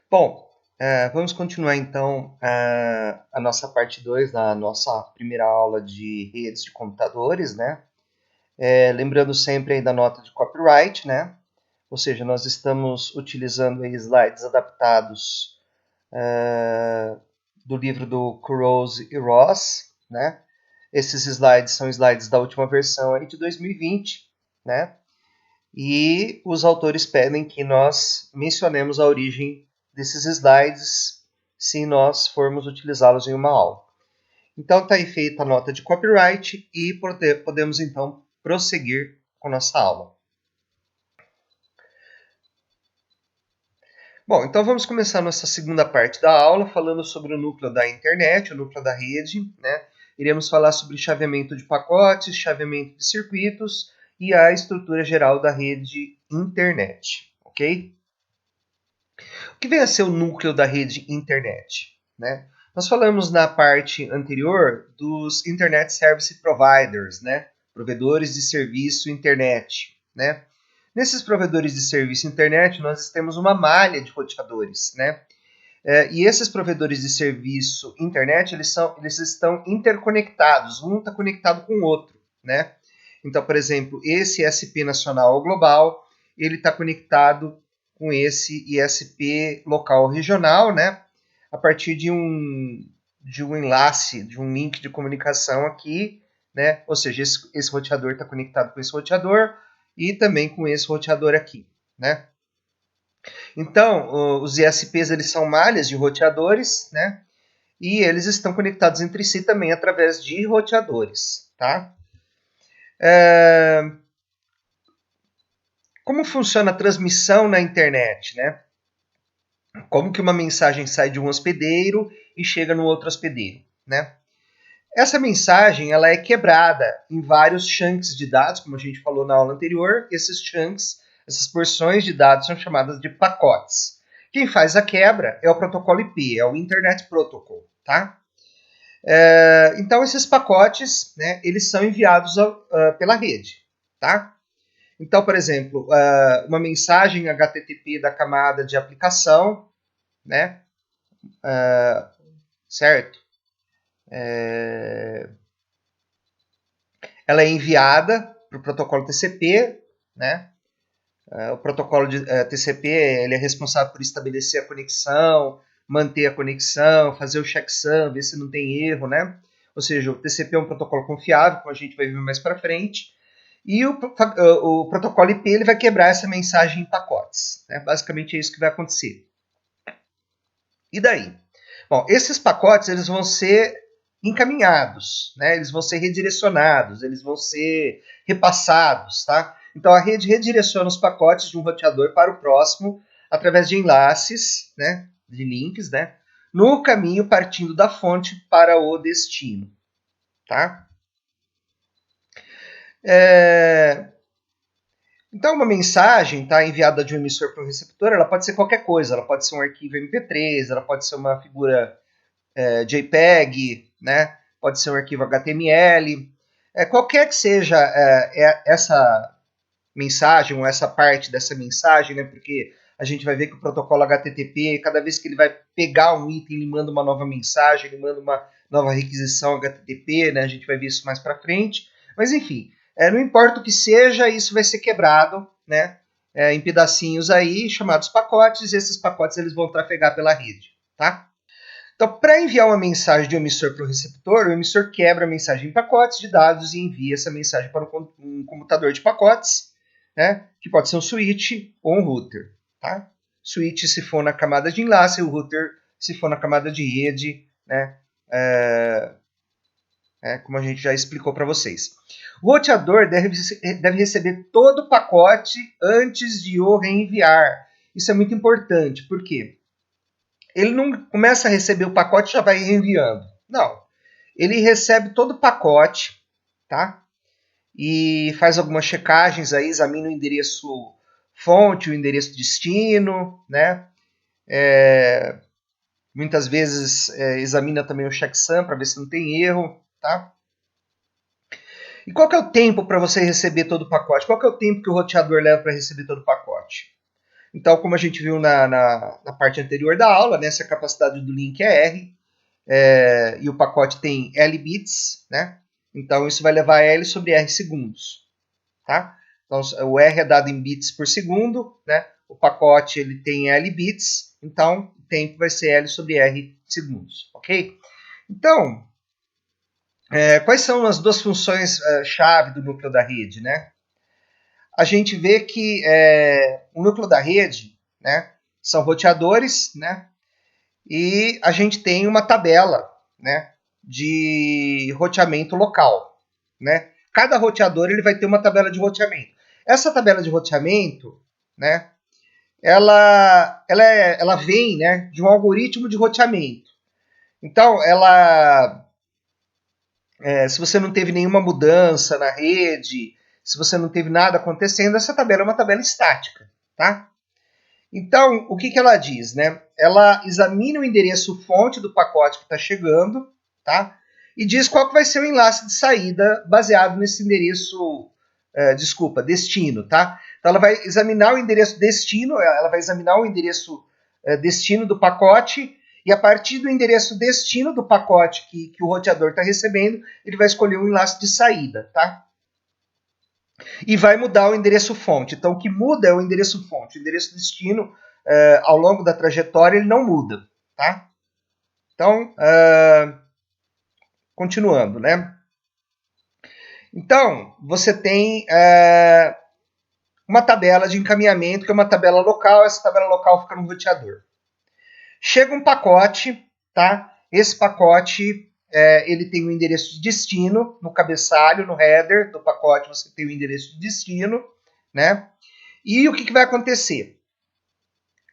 Bom, vamos continuar então a nossa parte 2 da nossa primeira aula de redes de computadores, né? Lembrando sempre aí da nota de copyright, né? Ou seja, nós estamos utilizando aí slides adaptados do livro do Kurose e Ross, né? Esses slides são slides da última versão aí de 2020, né? E os autores pedem que nós mencionemos a origem desses slides se nós formos utilizá-los em uma aula. Então está aí feita a nota de copyright e podemos então prosseguir com nossa aula. Bom, então vamos começar nossa segunda parte da aula falando sobre o núcleo da internet, o núcleo da rede, né? Iremos falar sobre chaveamento de pacotes, chaveamento de circuitos e a estrutura geral da rede internet, ok? O que vem a ser o núcleo da rede internet, né? Nós falamos na parte anterior dos Internet Service Providers, né? Provedores de serviço internet, né? Nesses provedores de serviço internet, nós temos uma malha de roteadores, né? E esses provedores de serviço internet, eles estão interconectados, um está conectado com o outro, né? Então, por exemplo, esse ISP nacional ou global, ele está conectado com esse ISP local ou regional, né? A partir de um enlace, de um link de comunicação aqui, né? Ou seja, esse roteador está conectado com esse roteador e também com esse roteador aqui, né? Então, os ISPs eles são malhas de roteadores, né? E eles estão conectados entre si também através de roteadores, tá? Como funciona a transmissão na internet, né? Como que uma mensagem sai de um hospedeiro e chega no outro hospedeiro, né? Essa mensagem ela é quebrada em vários chunks de dados, como a gente falou na aula anterior. Esses chunks, essas porções de dados são chamadas de pacotes. Quem faz a quebra é o protocolo IP, é o Internet Protocol, tá? Então esses pacotes, né, eles são enviados pela rede, tá? Então, por exemplo, uma mensagem HTTP da camada de aplicação, né? Certo? Ela é enviada para o protocolo TCP, né? O protocolo de TCP ele é responsável por estabelecer a conexão, manter a conexão, fazer o checksum, ver se não tem erro, né? Ou seja, o TCP é um protocolo confiável, como a gente vai ver mais para frente. E o protocolo IP ele vai quebrar essa mensagem em pacotes. Né? Basicamente é isso que vai acontecer. E daí? Bom, esses pacotes eles vão ser encaminhados, né? Eles vão ser redirecionados, eles vão ser repassados, tá? Então a rede redireciona os pacotes de um roteador para o próximo através de enlaces, né? De links, né? No caminho partindo da fonte para o destino, tá? Então, uma mensagem tá, enviada de um emissor para um receptor, ela pode ser qualquer coisa. Ela pode ser um arquivo MP3, ela pode ser uma figura JPEG, né? Pode ser um arquivo HTML. Qualquer que seja essa mensagem ou essa parte dessa mensagem, né? Porque a gente vai ver que o protocolo HTTP, cada vez que ele vai pegar um item, ele manda uma nova mensagem, ele manda uma nova requisição HTTP, né? A gente vai ver isso mais para frente. Mas enfim, não importa o que seja, isso vai ser quebrado, né? Em pedacinhos aí, chamados pacotes, e esses pacotes eles vão trafegar pela rede, tá? Então, para enviar uma mensagem de um emissor para o receptor, o emissor quebra a mensagem em pacotes de dados e envia essa mensagem para um computador de pacotes, né, que pode ser um switch ou um router. Tá? Switch se for na camada de enlace, o router se for na camada de rede, né, como a gente já explicou para vocês. O roteador deve receber todo o pacote antes de o reenviar. Isso é muito importante, por quê? Ele não começa a receber o pacote e já vai reenviando. Não. Ele recebe todo o pacote, tá? E faz algumas checagens aí, examina o endereço fonte, o endereço destino, né? Muitas vezes examina também o checksum para ver se não tem erro, tá? E qual que é o tempo para você receber todo o pacote? Qual que é o tempo que o roteador leva para receber todo o pacote? Então, como a gente viu na parte anterior da aula, né, se a capacidade do link é R, e o pacote tem L bits, né? Então, isso vai levar L sobre R segundos, tá? Então, o R é dado em bits por segundo, né? O pacote ele tem L bits, então o tempo vai ser L sobre R segundos, ok? Então, quais são as duas funções chave do núcleo da rede, né? A gente vê que o núcleo da rede, né, são roteadores, né? E a gente tem uma tabela, né, de roteamento local, né? Cada roteador ele vai ter uma tabela de roteamento. Essa tabela de roteamento, né, ela vem, né, de um algoritmo de roteamento. Então, se você não teve nenhuma mudança na rede, se você não teve nada acontecendo, essa tabela é uma tabela estática, tá? Então, o que ela diz, né? Ela examina o endereço fonte do pacote que está chegando, tá? E diz qual que vai ser o enlace de saída baseado nesse endereço, destino, tá? Então, ela vai examinar o endereço destino, ela vai examinar o endereço destino do pacote, e a partir do endereço destino do pacote que o roteador está recebendo, ele vai escolher um enlace de saída, tá? E vai mudar o endereço fonte. Então, o que muda é o endereço fonte. O endereço destino, ao longo da trajetória, ele não muda, tá? Então, continuando, né? Então, você tem uma tabela de encaminhamento, que é uma tabela local. Essa tabela local fica no roteador. Chega um pacote, tá? Esse pacote, ele tem o endereço de destino no cabeçalho, no header do pacote, você tem o endereço de destino, né? E o que vai acontecer?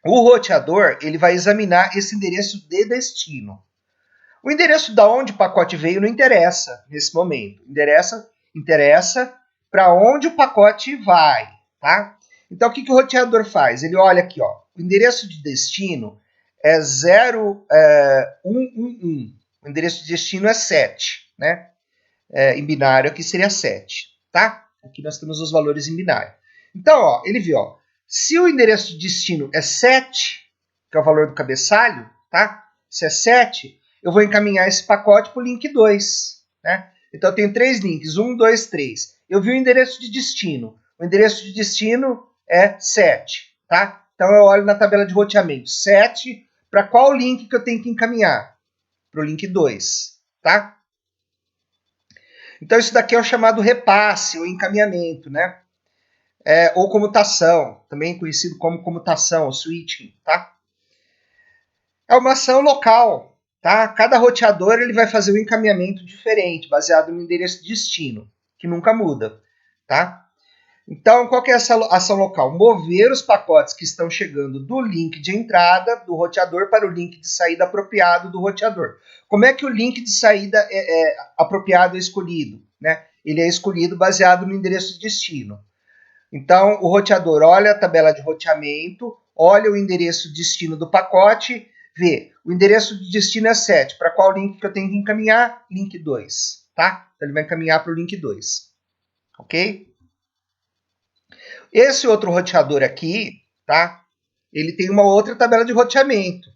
O roteador ele vai examinar esse endereço de destino. O endereço da onde o pacote veio não interessa nesse momento. Interessa para onde o pacote vai, tá? Então o que o roteador faz? Ele olha aqui, ó, o endereço de destino é 0111. O endereço de destino é 7, né? Em binário aqui seria 7, tá? Aqui nós temos os valores em binário. Então, ó, ele viu, ó, se o endereço de destino é 7, que é o valor do cabeçalho, tá? Se é 7, eu vou encaminhar esse pacote para o link 2, né? Então eu tenho 3 links, 1, 2, 3. Eu vi o endereço de destino. O endereço de destino é 7, tá? Então eu olho na tabela de roteamento. 7, para qual link que eu tenho que encaminhar? Para o link 2, tá? Então isso daqui é o chamado repasse ou encaminhamento, né? Ou comutação, também conhecido como comutação, ou switching, tá? É uma ação local, tá? Cada roteador ele vai fazer um encaminhamento diferente, baseado no endereço de destino, que nunca muda, tá? Então, qual que é essa ação local? Mover os pacotes que estão chegando do link de entrada do roteador para o link de saída apropriado do roteador. Como é que o link de saída apropriado é escolhido? Né? Ele é escolhido baseado no endereço de destino. Então, o roteador olha a tabela de roteamento, olha o endereço de destino do pacote, vê, o endereço de destino é 7. Para qual link que eu tenho que encaminhar? Link 2, tá? Então, ele vai encaminhar para o link 2. Ok? Esse outro roteador aqui, tá? Ele tem uma outra tabela de roteamento,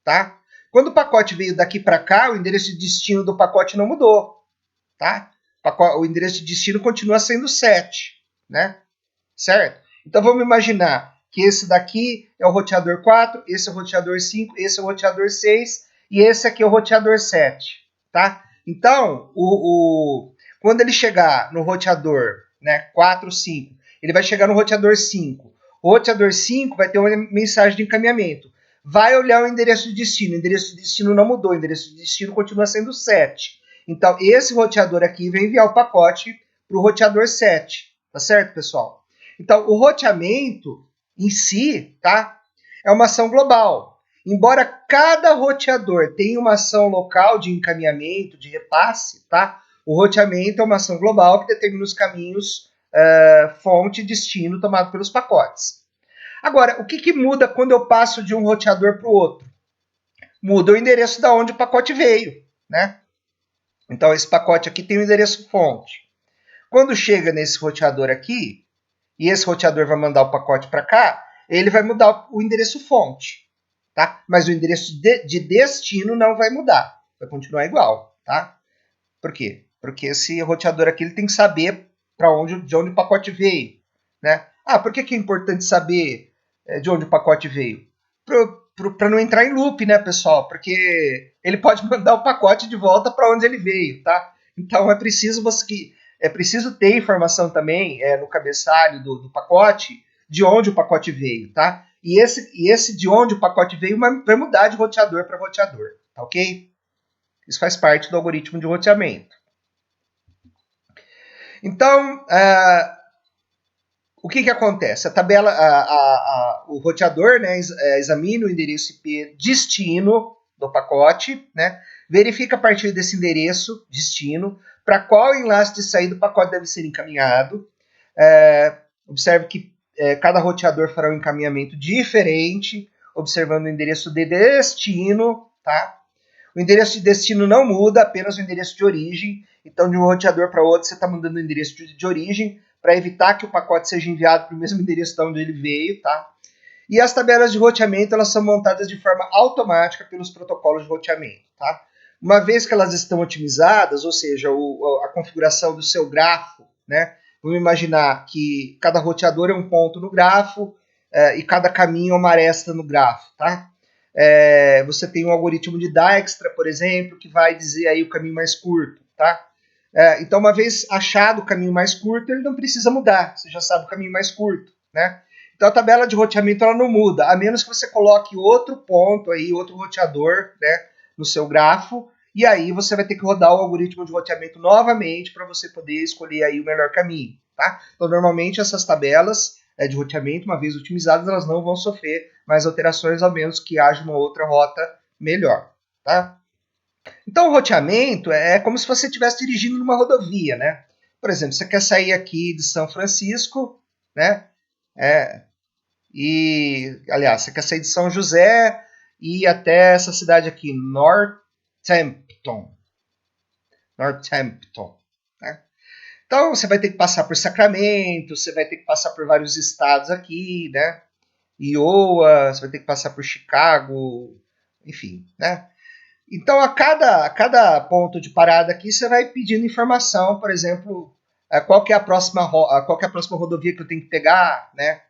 tá? Quando o pacote veio daqui para cá, o endereço de destino do pacote não mudou, tá? O endereço de destino continua sendo 7, né? Certo? Então vamos imaginar que esse daqui é o roteador 4, esse é o roteador 5, esse é o roteador 6 e esse aqui é o roteador 7, tá? Então, quando ele chegar no roteador, né, 4, 5, ele vai chegar no roteador 5. O roteador 5 vai ter uma mensagem de encaminhamento. Vai olhar o endereço de destino. O endereço de destino não mudou. O endereço de destino continua sendo 7. Então, esse roteador aqui vai enviar o pacote para o roteador 7. Tá certo, pessoal? Então, o roteamento em si, tá, é uma ação global. Embora cada roteador tenha uma ação local de encaminhamento, de repasse, tá, o roteamento é uma ação global que determina os caminhos fonte e destino tomado pelos pacotes. Agora, o que muda quando eu passo de um roteador para o outro? Muda o endereço da onde o pacote veio, né? Então, esse pacote aqui tem o endereço fonte. Quando chega nesse roteador aqui, e esse roteador vai mandar o pacote para cá, ele vai mudar o endereço fonte, tá? Mas o endereço de destino não vai mudar, vai continuar igual, tá? Por quê? Porque esse roteador aqui ele tem que saber de onde o pacote veio, né? Ah, por que é importante saber de onde o pacote veio? Para não entrar em loop, né, pessoal? Porque ele pode mandar o pacote de volta para onde ele veio, tá? Então é preciso ter informação também no cabeçalho do pacote de onde o pacote veio, tá? E esse de onde o pacote veio vai mudar de roteador para roteador, tá ok? Isso faz parte do algoritmo de roteamento. Então, o que acontece? A tabela, o roteador, né, examina o endereço IP destino do pacote, né, verifica a partir desse endereço destino para qual enlace de saída do pacote deve ser encaminhado. Observe que cada roteador fará um encaminhamento diferente, observando o endereço de destino, tá? O endereço de destino não muda, apenas o endereço de origem. Então, de um roteador para outro, você está mudando o endereço de origem para evitar que o pacote seja enviado para o mesmo endereço de onde ele veio, tá? E as tabelas de roteamento, elas são montadas de forma automática pelos protocolos de roteamento, tá? Uma vez que elas estão otimizadas, ou seja, a configuração do seu grafo, né? Vamos imaginar que cada roteador é um ponto no grafo e cada caminho é uma aresta no grafo, tá? Você tem um algoritmo de Dijkstra, por exemplo, que vai dizer aí o caminho mais curto, tá? Então, uma vez achado o caminho mais curto, ele não precisa mudar, você já sabe o caminho mais curto, né? Então, a tabela de roteamento ela não muda, a menos que você coloque outro ponto aí, outro roteador, né, no seu grafo, e aí você vai ter que rodar o algoritmo de roteamento novamente para você poder escolher aí o melhor caminho, tá? Então, normalmente essas tabelas de roteamento, uma vez otimizadas, elas não vão sofrer mais alterações, ao menos que haja uma outra rota melhor, tá? Então, o roteamento é como se você estivesse dirigindo numa rodovia, né? Por exemplo, você quer sair aqui de São Francisco, né? Aliás, você quer sair de São José e ir até essa cidade aqui, Northampton. Né? Então, você vai ter que passar por Sacramento, você vai ter que passar por vários estados aqui, né? Iowa, você vai ter que passar por Chicago, enfim, né? Então, a cada ponto de parada aqui, você vai pedindo informação, por exemplo, qual que é a próxima rodovia que eu tenho que pegar, né?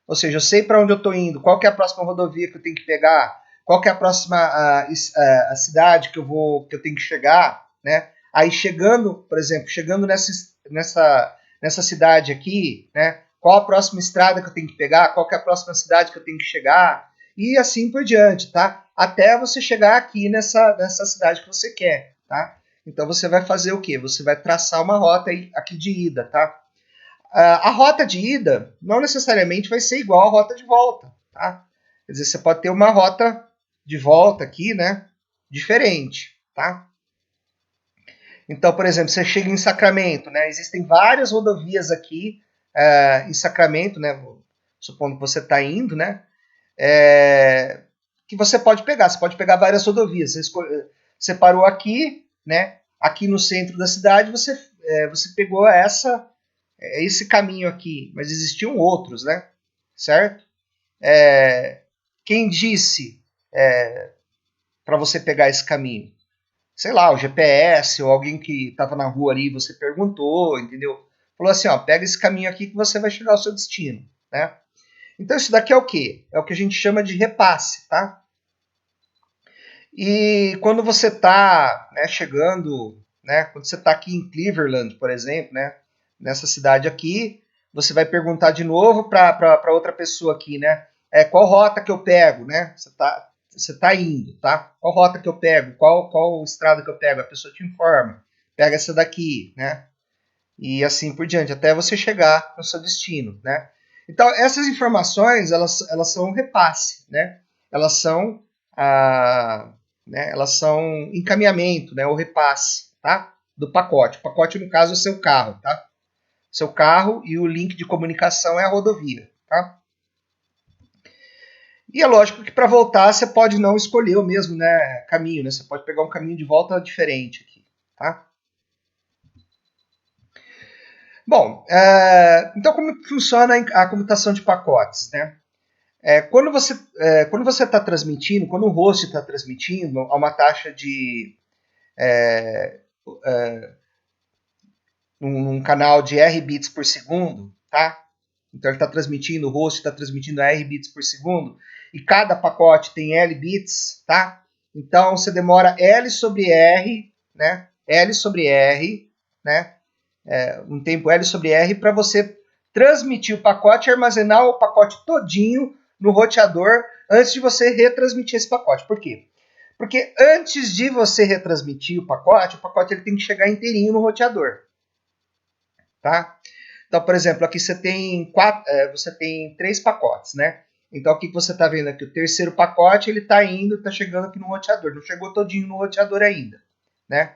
Ou seja, eu sei para onde eu estou indo, qual que é a próxima rodovia que eu tenho que pegar, qual que é a próxima a cidade que eu tenho que chegar, né? Aí chegando, por exemplo, chegando nessa cidade aqui, né? Qual a próxima estrada que eu tenho que pegar, qual que é a próxima cidade que eu tenho que chegar, e assim por diante, tá? Até você chegar aqui nessa cidade que você quer, tá? Então você vai fazer o quê? Você vai traçar uma rota aqui de ida, tá? A rota de ida não necessariamente vai ser igual à rota de volta, tá? Quer dizer, você pode ter uma rota de volta aqui, né? Diferente, tá? Então, por exemplo, você chega em Sacramento, né? Existem várias rodovias aqui em Sacramento, né? Supondo que você está indo, né? Que você pode pegar. Você pode pegar várias rodovias. Você parou aqui, né? Aqui no centro da cidade, você pegou esse caminho aqui, mas existiam outros, né? Certo? Quem disse para você pegar esse caminho? Sei lá, o GPS ou alguém que estava na rua ali, você perguntou, entendeu? Falou assim, ó, pega esse caminho aqui que você vai chegar ao seu destino, né? Então isso daqui é o quê? É o que a gente chama de repasse, tá? E quando você está chegando, né, quando você está aqui em Cleveland, por exemplo, né, nessa cidade aqui, você vai perguntar de novo para outra pessoa aqui, né, qual rota que eu pego, né? Você tá indo, tá? Qual rota que eu pego? Qual estrada que eu pego? A pessoa te informa. Pega essa daqui, né? E assim por diante, até você chegar no seu destino, né? Então, essas informações, elas são um repasse, né? Elas são elas são encaminhamento, né? O repasse, tá? Do pacote. O pacote, no caso, é o seu carro, tá? Seu carro e o link de comunicação é a rodovia, tá? E é lógico que para voltar você pode não escolher o mesmo, né, caminho, né? Você pode pegar um caminho de volta diferente aqui, tá? Bom, então como funciona a computação de pacotes, né? Quando você está transmitindo, quando o host está transmitindo a uma taxa de num canal de R bits por segundo, tá? Então ele está transmitindo, o host está transmitindo R bits por segundo, e cada pacote tem L bits, tá? Então você demora L sobre R, né? L sobre R, né? Um tempo L sobre R para você transmitir o pacote e armazenar o pacote todinho no roteador antes de você retransmitir esse pacote. Por quê? Porque antes de você retransmitir o pacote ele tem que chegar inteirinho no roteador. Tá? Então, por exemplo, aqui você tem 3 pacotes, né? Então, o que você está vendo aqui? O terceiro pacote ele está chegando aqui no roteador. Não chegou todinho no roteador ainda, né?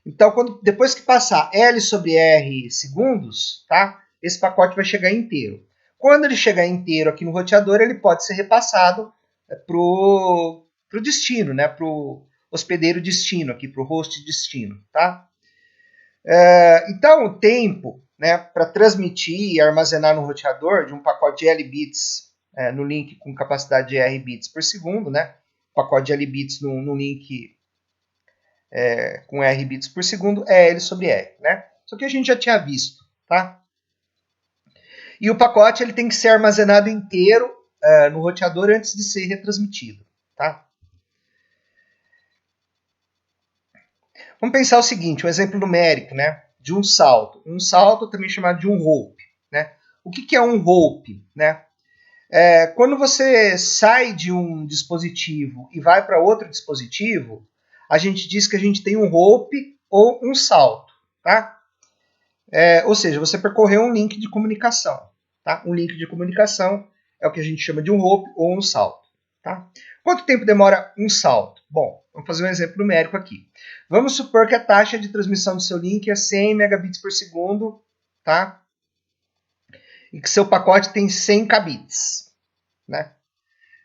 Então, depois que passar L sobre R segundos, tá? Esse pacote vai chegar inteiro. Quando ele chegar inteiro aqui no roteador, ele pode ser repassado para o destino, né? Para o hospedeiro destino, aqui para o host destino, tá? Então, o tempo, né, para transmitir e armazenar no roteador de um pacote de L bits no link com capacidade de R bits por segundo, né? Pacote de L bits no link com R bits por segundo é L sobre R, né? Isso aqui a gente já tinha visto, tá? E o pacote ele tem que ser armazenado inteiro no roteador antes de ser retransmitido, tá? Vamos pensar o seguinte, um exemplo numérico, né? De um salto. Um salto também chamado de um rope, né? O que é um rope, né? Quando você sai de um dispositivo e vai para outro dispositivo, a gente diz que a gente tem um rope ou um salto, tá? Ou seja, você percorreu um link de comunicação, tá? Um link de comunicação é o que a gente chama de um rope ou um salto, tá? Quanto tempo demora um salto? Bom, vamos fazer um exemplo numérico aqui. Vamos supor que a taxa de transmissão do seu link é 100 megabits por segundo, tá? E que seu pacote tem 100 kbits, né?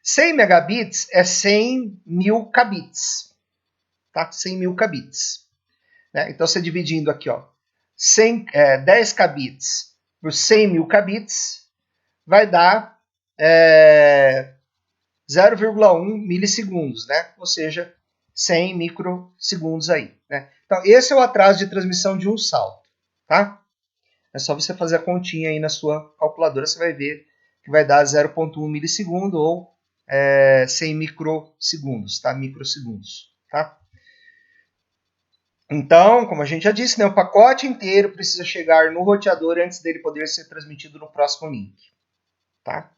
100 megabits é 100 mil kbits, tá? 100 mil kbits. Né? Então, você dividindo aqui, ó, 10 kbits por 100 mil kbits, vai dar 0,1 milissegundos, né? Ou seja, 100 microsegundos aí. Né? Então, esse é o atraso de transmissão de um salto, tá? É só você fazer a continha aí na sua calculadora, você vai ver que vai dar 0,1 milissegundo ou 100 microsegundos, tá? Microsegundos, tá? Então, como a gente já disse, né, o pacote inteiro precisa chegar no roteador antes dele poder ser transmitido no próximo link, tá?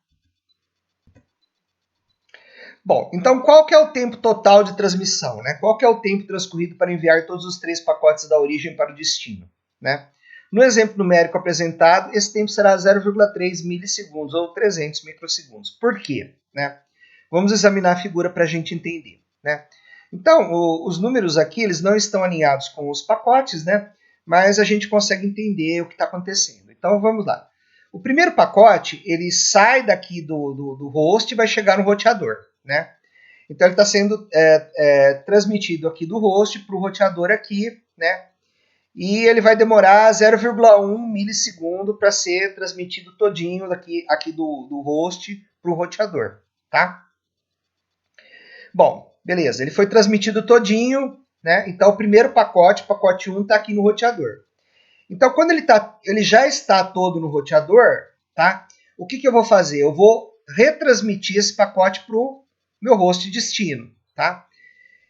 Bom, então qual que é o tempo total de transmissão, né? Qual que é o tempo transcorrido para enviar todos os 3 pacotes da origem para o destino, né? No exemplo numérico apresentado, esse tempo será 0,3 milissegundos ou 300 microsegundos. Por quê? Né? Vamos examinar a figura para a gente entender, né? Então, os números aqui eles não estão alinhados com os pacotes, né? Mas a gente consegue entender o que está acontecendo. Então, vamos lá. O primeiro pacote, ele sai daqui do host e vai chegar no roteador, né? Então, ele está sendo transmitido aqui do host para o roteador aqui, né? E ele vai demorar 0,1 milissegundo para ser transmitido todinho aqui do host para o roteador, tá? Bom, beleza, ele foi transmitido todinho, né? Então o primeiro pacote, pacote 1, está aqui no roteador. Então quando ele já está todo no roteador, tá? O que eu vou fazer? Eu vou retransmitir esse pacote para o meu host destino, tá?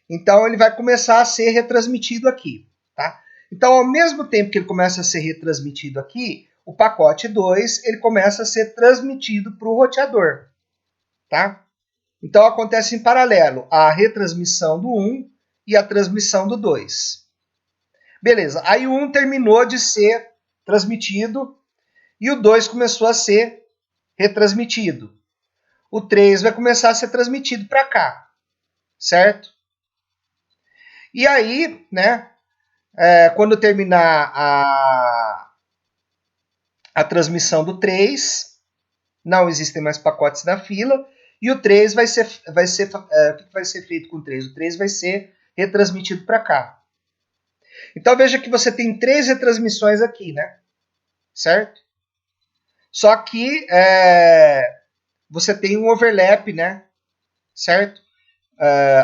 Então ele vai começar a ser retransmitido aqui, tá? Então ao mesmo tempo que ele começa a ser retransmitido aqui, o pacote 2 ele começa a ser transmitido para o roteador, tá? Então acontece em paralelo a retransmissão do 1 e a transmissão do 2. Beleza, aí o 1 terminou de ser transmitido e o 2 começou a ser retransmitido. O 3 vai começar a ser transmitido para cá, certo? E aí, né, quando terminar a transmissão do 3, não existem mais pacotes na fila, e o 3 vai ser o que vai ser feito com o 3? O 3 vai ser retransmitido para cá. Então veja que você tem 3 retransmissões aqui, né? Certo? Só que você tem um overlap, né? Certo?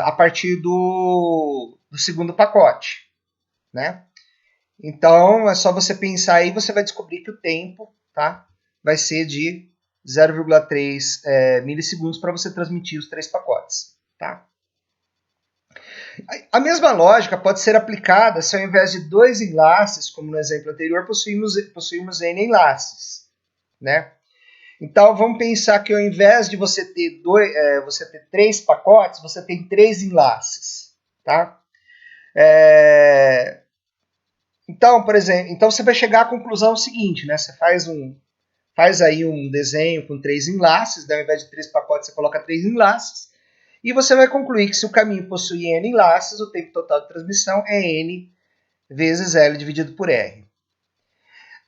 A partir do segundo pacote, né? Então, é só você pensar aí, você vai descobrir que o tempo, tá, vai ser de 0,3 milissegundos para você transmitir os 3 pacotes, tá? A mesma lógica pode ser aplicada se ao invés de 2 enlaces, como no exemplo anterior, possuímos N enlaces, né? Então, vamos pensar que ao invés de você ter 3 pacotes, você tem 3 enlaces, tá? Então, por exemplo, então você vai chegar à conclusão seguinte, né? Você faz aí um desenho com 3 enlaces, né? Ao invés de 3 pacotes, você coloca 3 enlaces, e você vai concluir que se o caminho possui N enlaces, o tempo total de transmissão é N vezes L dividido por R.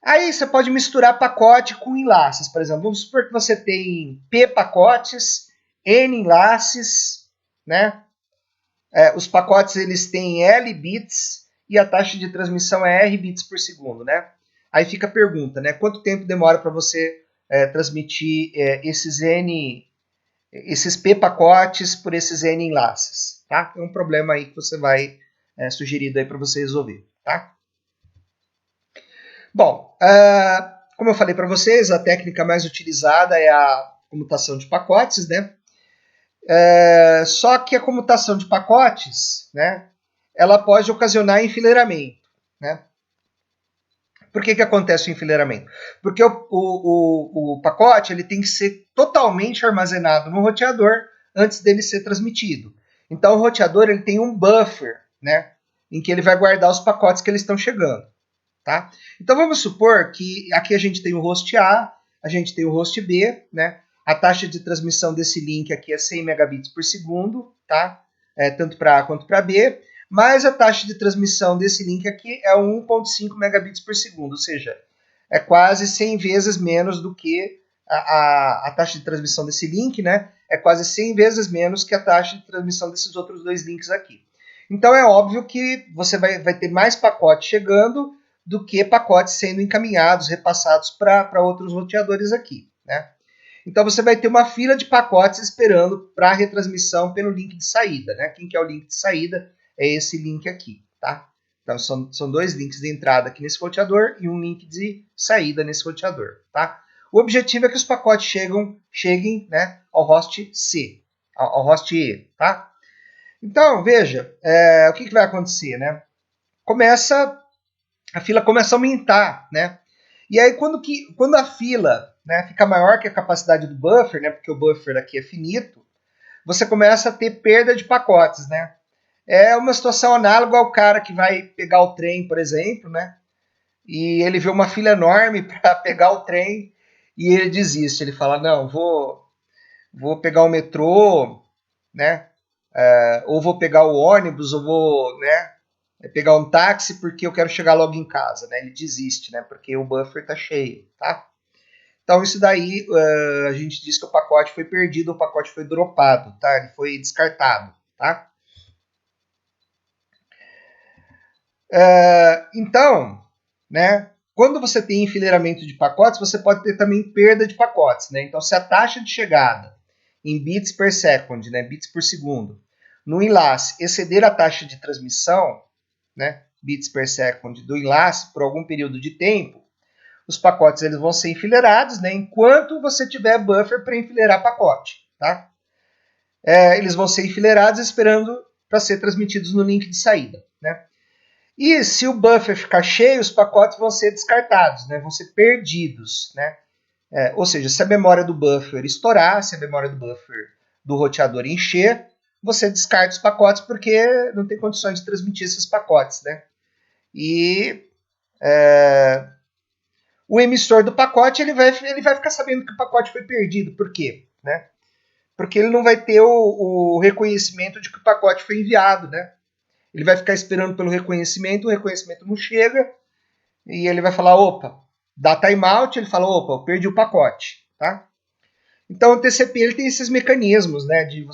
Aí você pode misturar pacote com enlaces, por exemplo. Vamos supor que você tem P pacotes, N enlaces, né? Os pacotes eles têm L bits e a taxa de transmissão é R bits por segundo, né? Aí fica a pergunta, né? Quanto tempo demora para você transmitir esses P pacotes por esses N enlaces, tá? É um problema aí que você vai sugerido aí para você resolver, tá? Bom, como eu falei para vocês, a técnica mais utilizada é a comutação de pacotes, né? Só que a comutação de pacotes, né, ela pode ocasionar enfileiramento, né? Por que acontece o enfileiramento? Porque o pacote ele tem que ser totalmente armazenado no roteador antes dele ser transmitido. Então o roteador ele tem um buffer, né, em que ele vai guardar os pacotes que eles estão chegando. Tá? Então vamos supor que aqui a gente tem o host A, a gente tem o host B, né? A taxa de transmissão desse link aqui é 100 megabits por segundo, tá? Tanto para A quanto para B, mas a taxa de transmissão desse link aqui é 1.5 megabits por segundo, ou seja, é quase 100 vezes menos do que a taxa de transmissão desse link, né? É quase 100 vezes menos que a taxa de transmissão desses outros dois links aqui. Então é óbvio que você vai ter mais pacotes chegando do que pacotes sendo encaminhados, repassados para outros roteadores aqui, né? Então você vai ter uma fila de pacotes esperando para a retransmissão pelo link de saída, né? Quem que é o link de saída? É esse link aqui, tá? Então são 2 links de entrada aqui nesse roteador e um link de saída nesse roteador, tá? O objetivo é que os pacotes cheguem, né, ao host C, ao host E, tá? Então, veja, o que vai acontecer, né? A fila começa a aumentar, né? E aí quando a fila, né, fica maior que a capacidade do buffer, né, porque o buffer aqui é finito, você começa a ter perda de pacotes, né? É uma situação análoga ao cara que vai pegar o trem, por exemplo, né? E ele vê uma fila enorme para pegar o trem e ele desiste. Ele fala, não, vou pegar o metrô, né? Ou vou pegar o ônibus, ou vou, né, pegar um táxi porque eu quero chegar logo em casa, né? Ele desiste, né? Porque o buffer está cheio, tá? Então isso daí a gente diz que o pacote foi perdido, o pacote foi dropado, tá? Ele foi descartado, tá? Então, né? Quando você tem enfileiramento de pacotes, você pode ter também perda de pacotes, né? Então, se a taxa de chegada em bits per second, né, bits por segundo, no enlace exceder a taxa de transmissão, né, bits per second do enlace por algum período de tempo, os pacotes eles vão ser enfileirados, né, enquanto você tiver buffer para enfileirar pacote, tá? Eles vão ser enfileirados esperando para ser transmitidos no link de saída, né? E se o buffer ficar cheio, os pacotes vão ser descartados, né? Vão ser perdidos, né? Ou seja, se a memória do buffer estourar, se a memória do buffer do roteador encher, você descarta os pacotes porque não tem condições de transmitir esses pacotes, né? E o emissor do pacote ele vai ficar sabendo que o pacote foi perdido. Por quê? Né? Porque ele não vai ter o reconhecimento de que o pacote foi enviado, né? Ele vai ficar esperando pelo reconhecimento, o reconhecimento não chega, e ele vai falar, opa, dá timeout, ele fala, opa, eu perdi o pacote, tá? Então o TCP ele tem esses mecanismos, né, de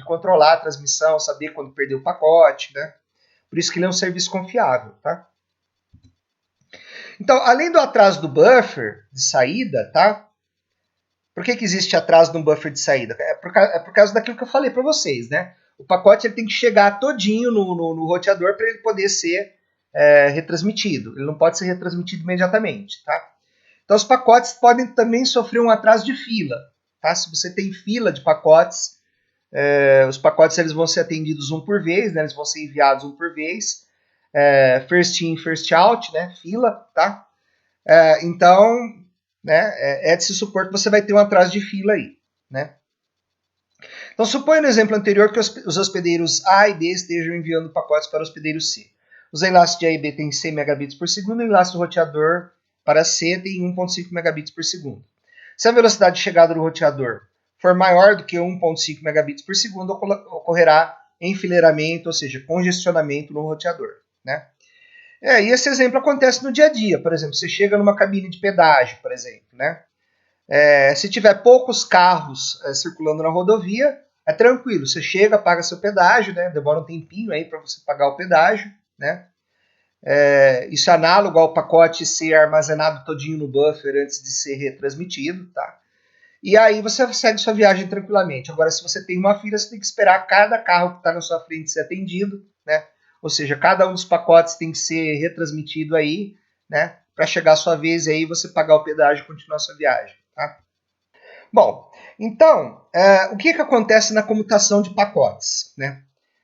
controlar a transmissão, saber quando perdeu o pacote, né? Por isso que ele é um serviço confiável, tá? Então, além do atraso do buffer de saída, tá? Por que existe atraso no buffer de saída? É por causa daquilo que eu falei para vocês, né? O pacote ele tem que chegar todinho no roteador para ele poder ser retransmitido. Ele não pode ser retransmitido imediatamente, tá? Então os pacotes podem também sofrer um atraso de fila, tá? Se você tem fila de pacotes, os pacotes eles vão ser atendidos um por vez, né? Eles vão ser enviados um por vez. First in, first out, né? Fila, tá? Então, né? É de se supor que você vai ter um atraso de fila aí, né? Então, suponha no exemplo anterior que os hospedeiros A e B estejam enviando pacotes para o hospedeiro C. Os enlaces de A e B têm 100 megabits por segundo, o enlace do roteador para C tem 1.5 megabits por segundo. Se a velocidade de chegada do roteador for maior do que 1.5 megabits por segundo, ocorrerá enfileiramento, ou seja, congestionamento no roteador, né? E esse exemplo acontece no dia a dia. Por exemplo, você chega numa cabine de pedágio, por exemplo, né? Se tiver poucos carros circulando na rodovia, é tranquilo. Você chega, paga seu pedágio, né? Demora um tempinho aí para você pagar o pedágio, né? Isso é análogo ao pacote ser armazenado todinho no buffer antes de ser retransmitido, tá? E aí você segue sua viagem tranquilamente. Agora, se você tem uma fila, você tem que esperar cada carro que está na sua frente ser atendido, né? Ou seja, cada um dos pacotes tem que ser retransmitido aí, né? Para chegar a sua vez e aí você pagar o pedágio e continuar a sua viagem, tá? Bom, então, o que acontece na comutação de pacotes, né?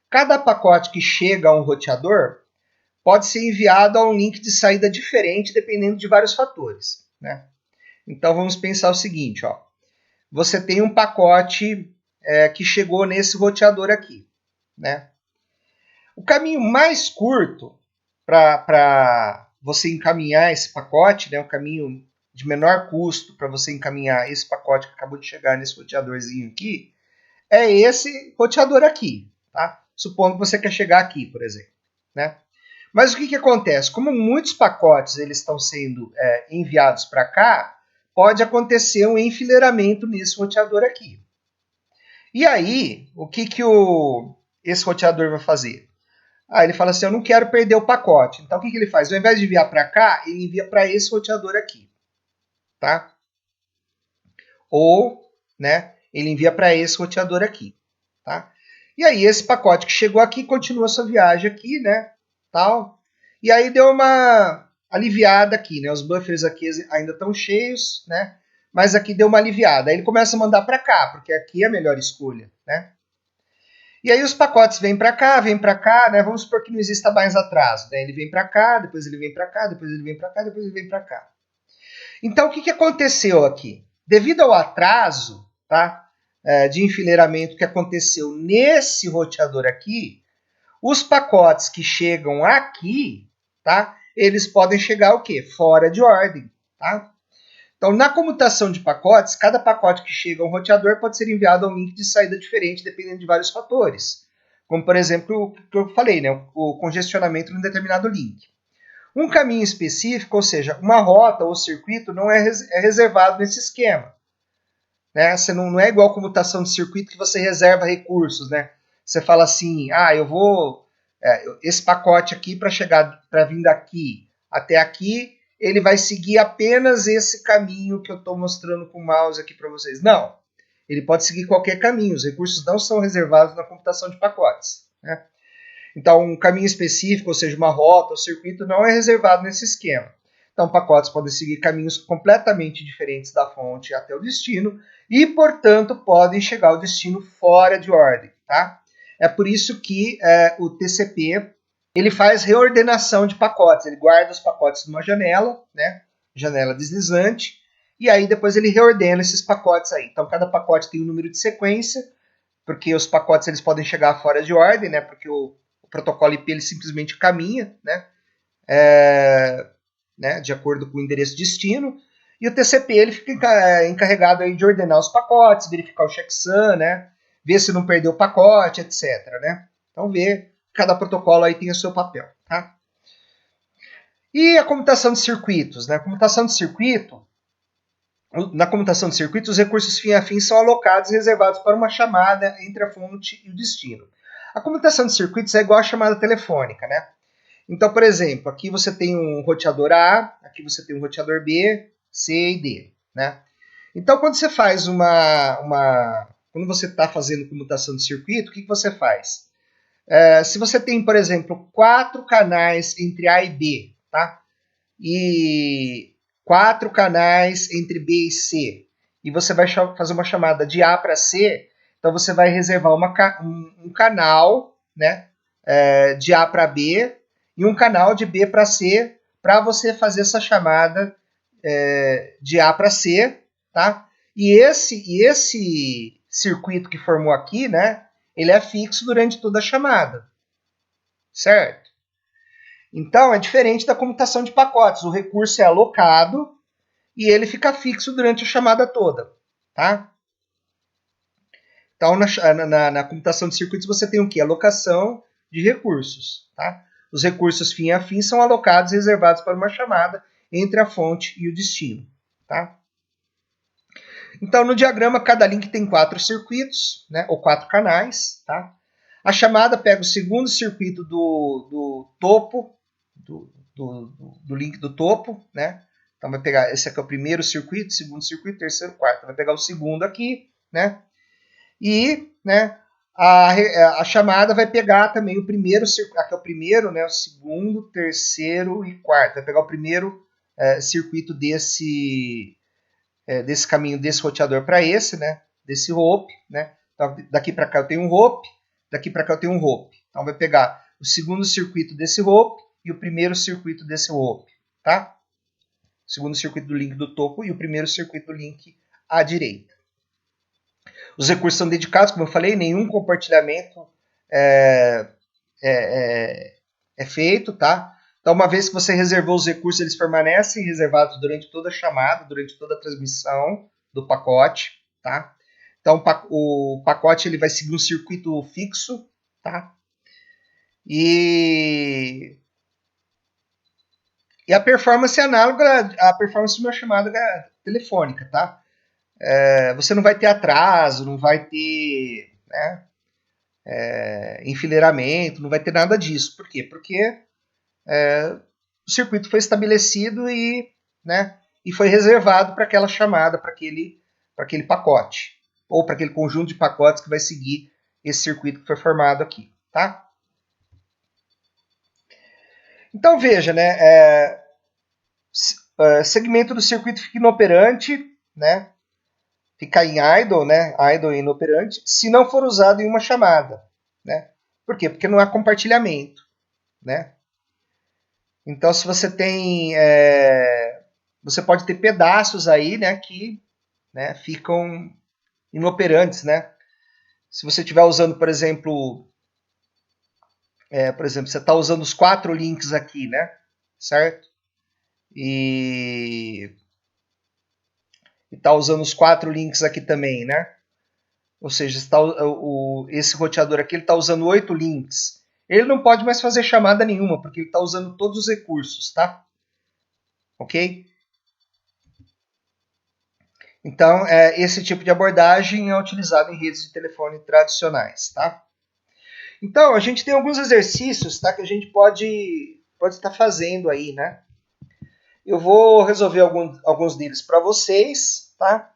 Cada pacote que chega a um roteador pode ser enviado a um link de saída diferente dependendo de vários fatores, né? Então vamos pensar o seguinte, ó. Você tem um pacote que chegou nesse roteador aqui, né? O caminho mais curto para você encaminhar esse pacote, né, o caminho de menor custo para você encaminhar esse pacote que acabou de chegar nesse roteadorzinho aqui, é esse roteador aqui, tá? Supondo que você quer chegar aqui, por exemplo, né? Mas o que acontece? Como muitos pacotes eles estão sendo enviados para cá, pode acontecer um enfileiramento nesse roteador aqui. E aí, o que esse roteador vai fazer? Ele fala assim, eu não quero perder o pacote. Então, o que ele faz? Ao invés de enviar para cá, ele envia para esse roteador aqui, tá? Ou, né, ele envia para esse roteador aqui, tá? E aí, esse pacote que chegou aqui continua sua viagem aqui, né, tal. E aí deu uma aliviada aqui, né? Os buffers aqui ainda estão cheios, né? Mas aqui deu uma aliviada. Aí ele começa a mandar para cá, porque aqui é a melhor escolha, né? E aí os pacotes vêm para cá, né? Vamos supor que não exista mais atraso, né? Ele vem para cá, depois ele vem para cá, depois ele vem para cá, depois ele vem para cá. Então o que aconteceu aqui? Devido ao atraso, tá? De enfileiramento que aconteceu nesse roteador aqui, os pacotes que chegam aqui, tá? Eles podem chegar o quê? Fora de ordem, tá? Então, na comutação de pacotes, cada pacote que chega a um roteador pode ser enviado a um link de saída diferente, dependendo de vários fatores. Como, por exemplo, o que eu falei, né? O congestionamento em um determinado link. Um caminho específico, ou seja, uma rota ou circuito, não é reservado nesse esquema. Né? Você não é igual a comutação de circuito que você reserva recursos, né? Você fala assim, eu vou... esse pacote aqui para chegar, para vir daqui até aqui, ele vai seguir apenas esse caminho que eu estou mostrando com o mouse aqui para vocês. Não, ele pode seguir qualquer caminho, os recursos não são reservados na computação de pacotes, né? Então, um caminho específico, ou seja, uma rota ou circuito, não é reservado nesse esquema. Então, pacotes podem seguir caminhos completamente diferentes da fonte até o destino e, portanto, podem chegar ao destino fora de ordem, tá? É por isso que o TCP ele faz reordenação de pacotes. Ele guarda os pacotes numa janela, né? Janela deslizante, e aí depois ele reordena esses pacotes aí. Então, cada pacote tem um número de sequência, porque os pacotes eles podem chegar fora de ordem, né? Porque o protocolo IP ele simplesmente caminha, né, de acordo com o endereço destino, e o TCP ele fica encarregado aí de ordenar os pacotes, verificar o checksum, né, ver se não perdeu o pacote, etc. Né? Então, cada protocolo aí tem o seu papel. Tá? E a comutação de circuitos? Né? Na comutação de circuitos, os recursos fim a fim são alocados e reservados para uma chamada entre a fonte e o destino. A comutação de circuitos é igual à chamada telefônica, né? Então, por exemplo, aqui você tem um roteador A, aqui você tem um roteador B, C e D, né? Então, quando você faz quando você está fazendo comutação de circuito, o que você faz? Se você tem, por exemplo, 4 canais entre A e B, tá? E 4 canais entre B e C, e você vai fazer uma chamada de A para C, então você vai reservar um canal, né, de A para B e um canal de B para C para você fazer essa chamada de A para C, tá? E esse circuito que formou aqui, né, ele é fixo durante toda a chamada, certo? Então, é diferente da comutação de pacotes. O recurso é alocado e ele fica fixo durante a chamada toda, tá? Então, na computação de circuitos, você tem o quê? Alocação de recursos, tá? Os recursos fim a fim são alocados e reservados para uma chamada entre a fonte e o destino, tá? Então, no diagrama, cada link tem 4 circuitos, né, ou 4 canais, tá? A chamada pega o segundo circuito do topo, do link do topo, né? Então vai pegar, esse aqui é o primeiro circuito, segundo circuito, terceiro, quarto. Vai pegar o segundo aqui, né? E, né, a chamada vai pegar também o primeiro circuito, aqui é o primeiro, né? O segundo, terceiro e quarto. Vai pegar o primeiro circuito desse caminho, desse roteador para esse, né? Desse rope, né? Então, daqui para cá eu tenho um rope, daqui para cá eu tenho um rope. Então vai pegar o segundo circuito desse rope e o primeiro circuito desse rope, tá? O segundo circuito do link do topo e o primeiro circuito do link à direita. Os recursos são dedicados, como eu falei, nenhum compartilhamento é feito, tá? Então, uma vez que você reservou os recursos, eles permanecem reservados durante toda a chamada, durante toda a transmissão do pacote, tá? Então, o pacote ele vai seguir um circuito fixo, tá? E a performance é análoga à performance de uma chamada telefônica, tá? Você não vai ter atraso, não vai ter, né, enfileiramento, não vai ter nada disso. Por quê? Porque o circuito foi estabelecido né, e foi reservado para aquela chamada, para aquele pacote, ou para aquele conjunto de pacotes que vai seguir esse circuito que foi formado aqui, tá? Então veja, né, segmento do circuito fica inoperante, né, fica em idle, né, idle e inoperante, se não for usado em uma chamada, né? Por quê? Porque não há compartilhamento, né? Então, se você tem, você pode ter pedaços aí, né, que, né, ficam inoperantes, né? Se você estiver usando, por exemplo, você está usando os 4 links aqui, né? Certo? E está usando os 4 links aqui também, né? Ou seja, esse roteador aqui está usando 8 links. Ele não pode mais fazer chamada nenhuma, porque ele está usando todos os recursos, tá? Ok? Então, esse tipo de abordagem é utilizado em redes de telefone tradicionais, tá? Então, a gente tem alguns exercícios, tá, que a gente pode estar fazendo aí, né? Eu vou resolver alguns deles para vocês, tá?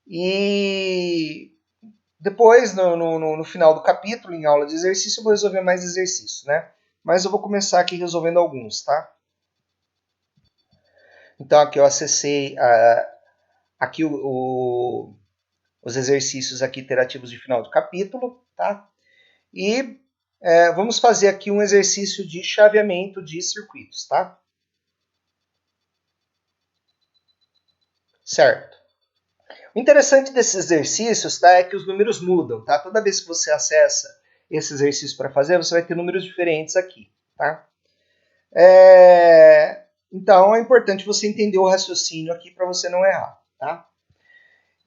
E depois, no final do capítulo, em aula de exercício, eu vou resolver mais exercícios, né? Mas eu vou começar aqui resolvendo alguns, tá? Então, aqui eu acessei aqui os exercícios aqui iterativos de final do capítulo, tá? E vamos fazer aqui um exercício de chaveamento de circuitos, tá? Certo. O interessante desses exercícios, tá, é que os números mudam, tá? Toda vez que você acessa esse exercício para fazer, você vai ter números diferentes aqui, tá? Então, é importante você entender o raciocínio aqui para você não errar, tá?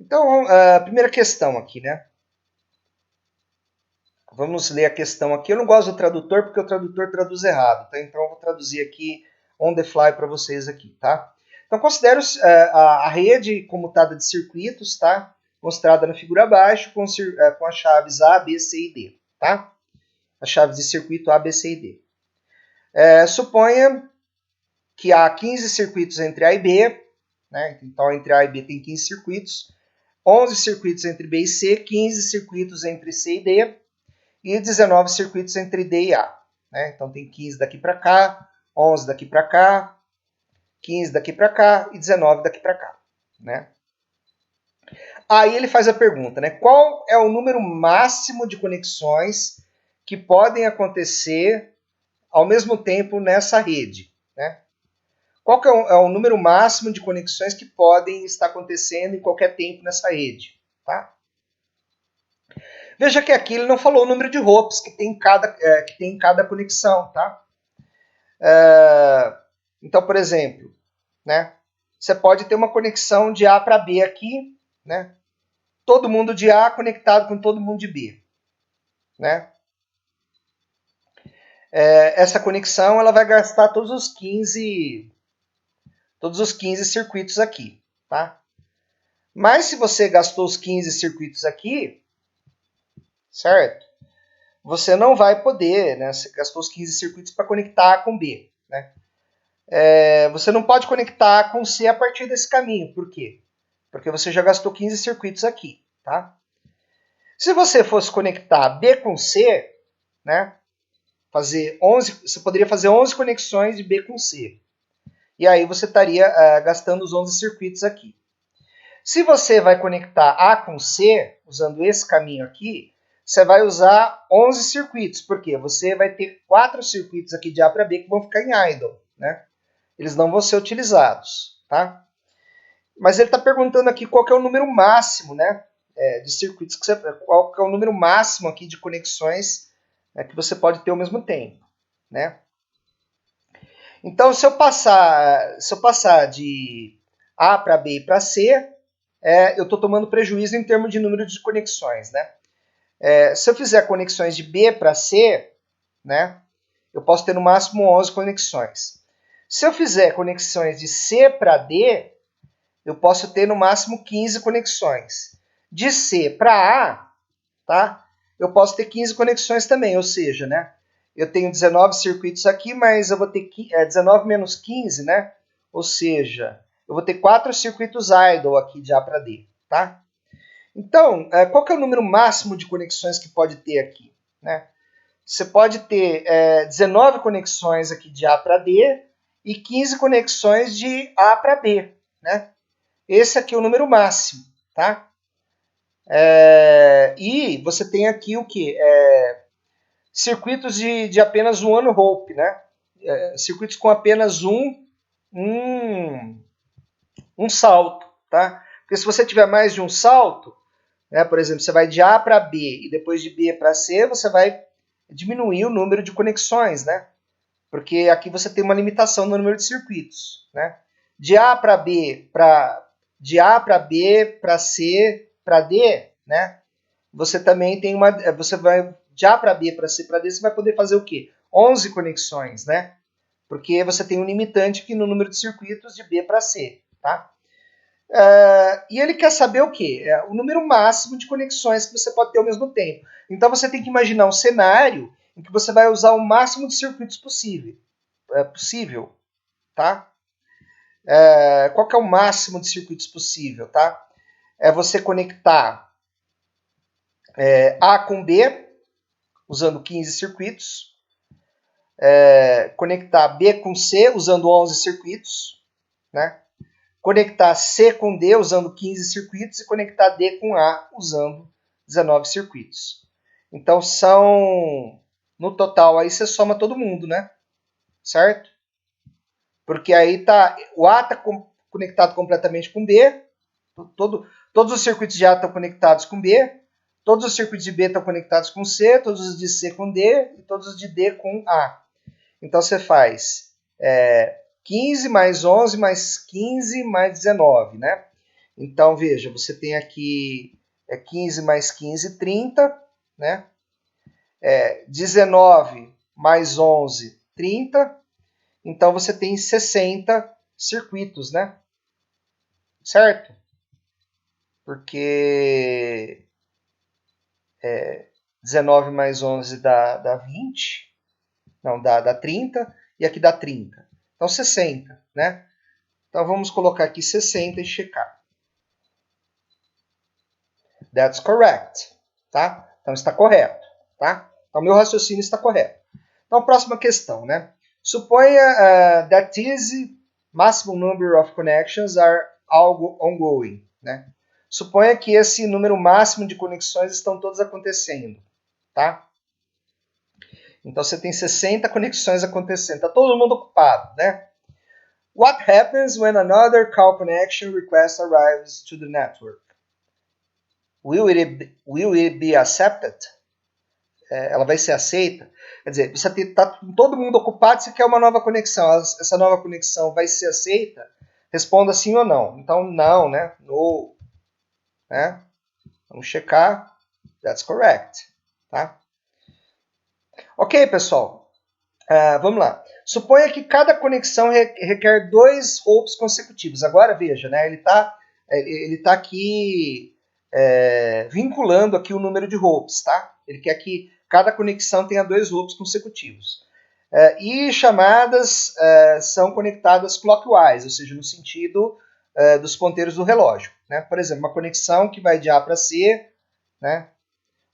Então, a primeira questão aqui, né? Vamos ler a questão aqui. Eu não gosto do tradutor porque o tradutor traduz errado, tá? Então eu vou traduzir aqui on the fly para vocês aqui, tá? Então considero a rede comutada de circuitos, tá? Mostrada na figura abaixo com as chaves A, B, C e D, tá? As chaves de circuito A, B, C e D. Suponha que há 15 circuitos entre A e B né? Então, entre A e B tem 15 circuitos, 11 circuitos entre B e C, 15 circuitos entre C e D, e 19 circuitos entre D e A. Né? Então, tem 15 daqui para cá, 11 daqui para cá, 15 daqui para cá e 19 daqui para cá. Né? Aí ele faz a pergunta, né? Qual é o número máximo de conexões que podem acontecer ao mesmo tempo nessa rede? Né? Qual que é o número máximo de conexões que podem estar acontecendo em qualquer tempo nessa rede? Tá? Veja que aqui ele não falou o número de hops que tem em cada conexão. Tá? Então, por exemplo, né, você pode ter uma conexão de A para B aqui, né? Todo mundo de A conectado com todo mundo de B. Né? Essa conexão ela vai gastar todos os 15 circuitos aqui. Tá? Mas se você gastou os 15 circuitos aqui, certo? Você não vai poder, né? Você gastou os 15 circuitos para conectar com B. Né? Você não pode conectar com C a partir desse caminho. Por quê? Porque você já gastou 15 circuitos aqui. Tá? Se você fosse conectar B com C, né? Você poderia fazer 11 conexões de B com C. E aí você estaria gastando os 11 circuitos aqui. Se você vai conectar A com C, usando esse caminho aqui, você vai usar 11 circuitos. Por quê? Você vai ter 4 circuitos aqui de A para B que vão ficar em idle. Né? Eles não vão ser utilizados. Tá? Mas ele está perguntando aqui qual que é o número máximo, né, de circuitos, qual que é o número máximo aqui de conexões que você pode ter ao mesmo tempo. Né? Então, se eu passar de A para B e para C, eu estou tomando prejuízo em termos de número de conexões. Né? Se eu fizer conexões de B para C, né, eu posso ter no máximo 11 conexões. Se eu fizer conexões de C para D, eu posso ter no máximo 15 conexões. De C para A, tá, eu posso ter 15 conexões também, ou seja, né, eu tenho 19 circuitos aqui, mas eu vou ter 19 menos 15, né, ou seja, eu vou ter 4 circuitos idle aqui de A para D. Tá? Então, qual que é o número máximo de conexões que pode ter aqui? Né? Você pode ter 19 conexões aqui de A para D e 15 conexões de A para B. Né? Esse aqui é o número máximo. Tá? E você tem aqui o que? Circuitos de apenas one hop. Né? Circuitos com apenas um salto. Tá? Porque se você tiver mais de um salto, né, por exemplo, você vai de A para B e depois de B para C, você vai diminuir o número de conexões, né? Porque aqui você tem uma limitação no número de circuitos, né? De A para B para C para D, né? Você também tem você vai de A para B para C para D, você vai poder fazer o quê? 11 conexões, né? Porque você tem um limitante aqui no número de circuitos de B para C, tá? E ele quer saber o quê? O número máximo de conexões que você pode ter ao mesmo tempo. Então você tem que imaginar um cenário em que você vai usar o máximo de circuitos possível. Tá? Qual que é o máximo de circuitos possível? Tá? É você conectar A com B, usando 15 circuitos. Conectar B com C, usando 11 circuitos. Né? Conectar C com D usando 15 circuitos e conectar D com A usando 19 circuitos. Então no total aí você soma todo mundo, né? Certo? Porque aí o A está conectado completamente com B, todos os circuitos de A estão conectados com B, todos os circuitos de B estão conectados com C, todos os de C com D e todos os de D com A. Então você faz 15 mais 11 mais 15 mais 19, né? Então, veja, você tem aqui 15 mais 15, 30, né? 19 mais 11, 30. Então, você tem 60 circuitos, né? Certo? Porque 19 mais 11 dá 20. Não, dá 30. E aqui dá 30. Então, 60, né? Então vamos colocar aqui 60 e checar. That's correct. Tá? Então está correto. Tá? Então meu raciocínio está correto. Então próxima questão, né? Suponha that this maximum number of connections are ongoing, né? Suponha que esse número máximo de conexões estão todas acontecendo, tá? Então você tem 60 conexões acontecendo, tá todo mundo ocupado, né? What happens when another call connection request arrives to the network? Will it be accepted? Ela vai ser aceita? Quer dizer, você está com todo mundo ocupado, você quer uma nova conexão. Essa nova conexão vai ser aceita? Responda sim ou não. Então, não, né? No. Né? Vamos checar. That's correct. Tá? Ok, pessoal. Vamos lá. Suponha que cada conexão requer 2 hopes consecutivos. Agora, veja, né? Ele tá aqui vinculando aqui o número de hopes, tá? Ele quer que cada conexão tenha 2 hopes consecutivos. E chamadas são conectadas clockwise, ou seja, no sentido dos ponteiros do relógio. Né? Por exemplo, uma conexão que vai de A para C, né?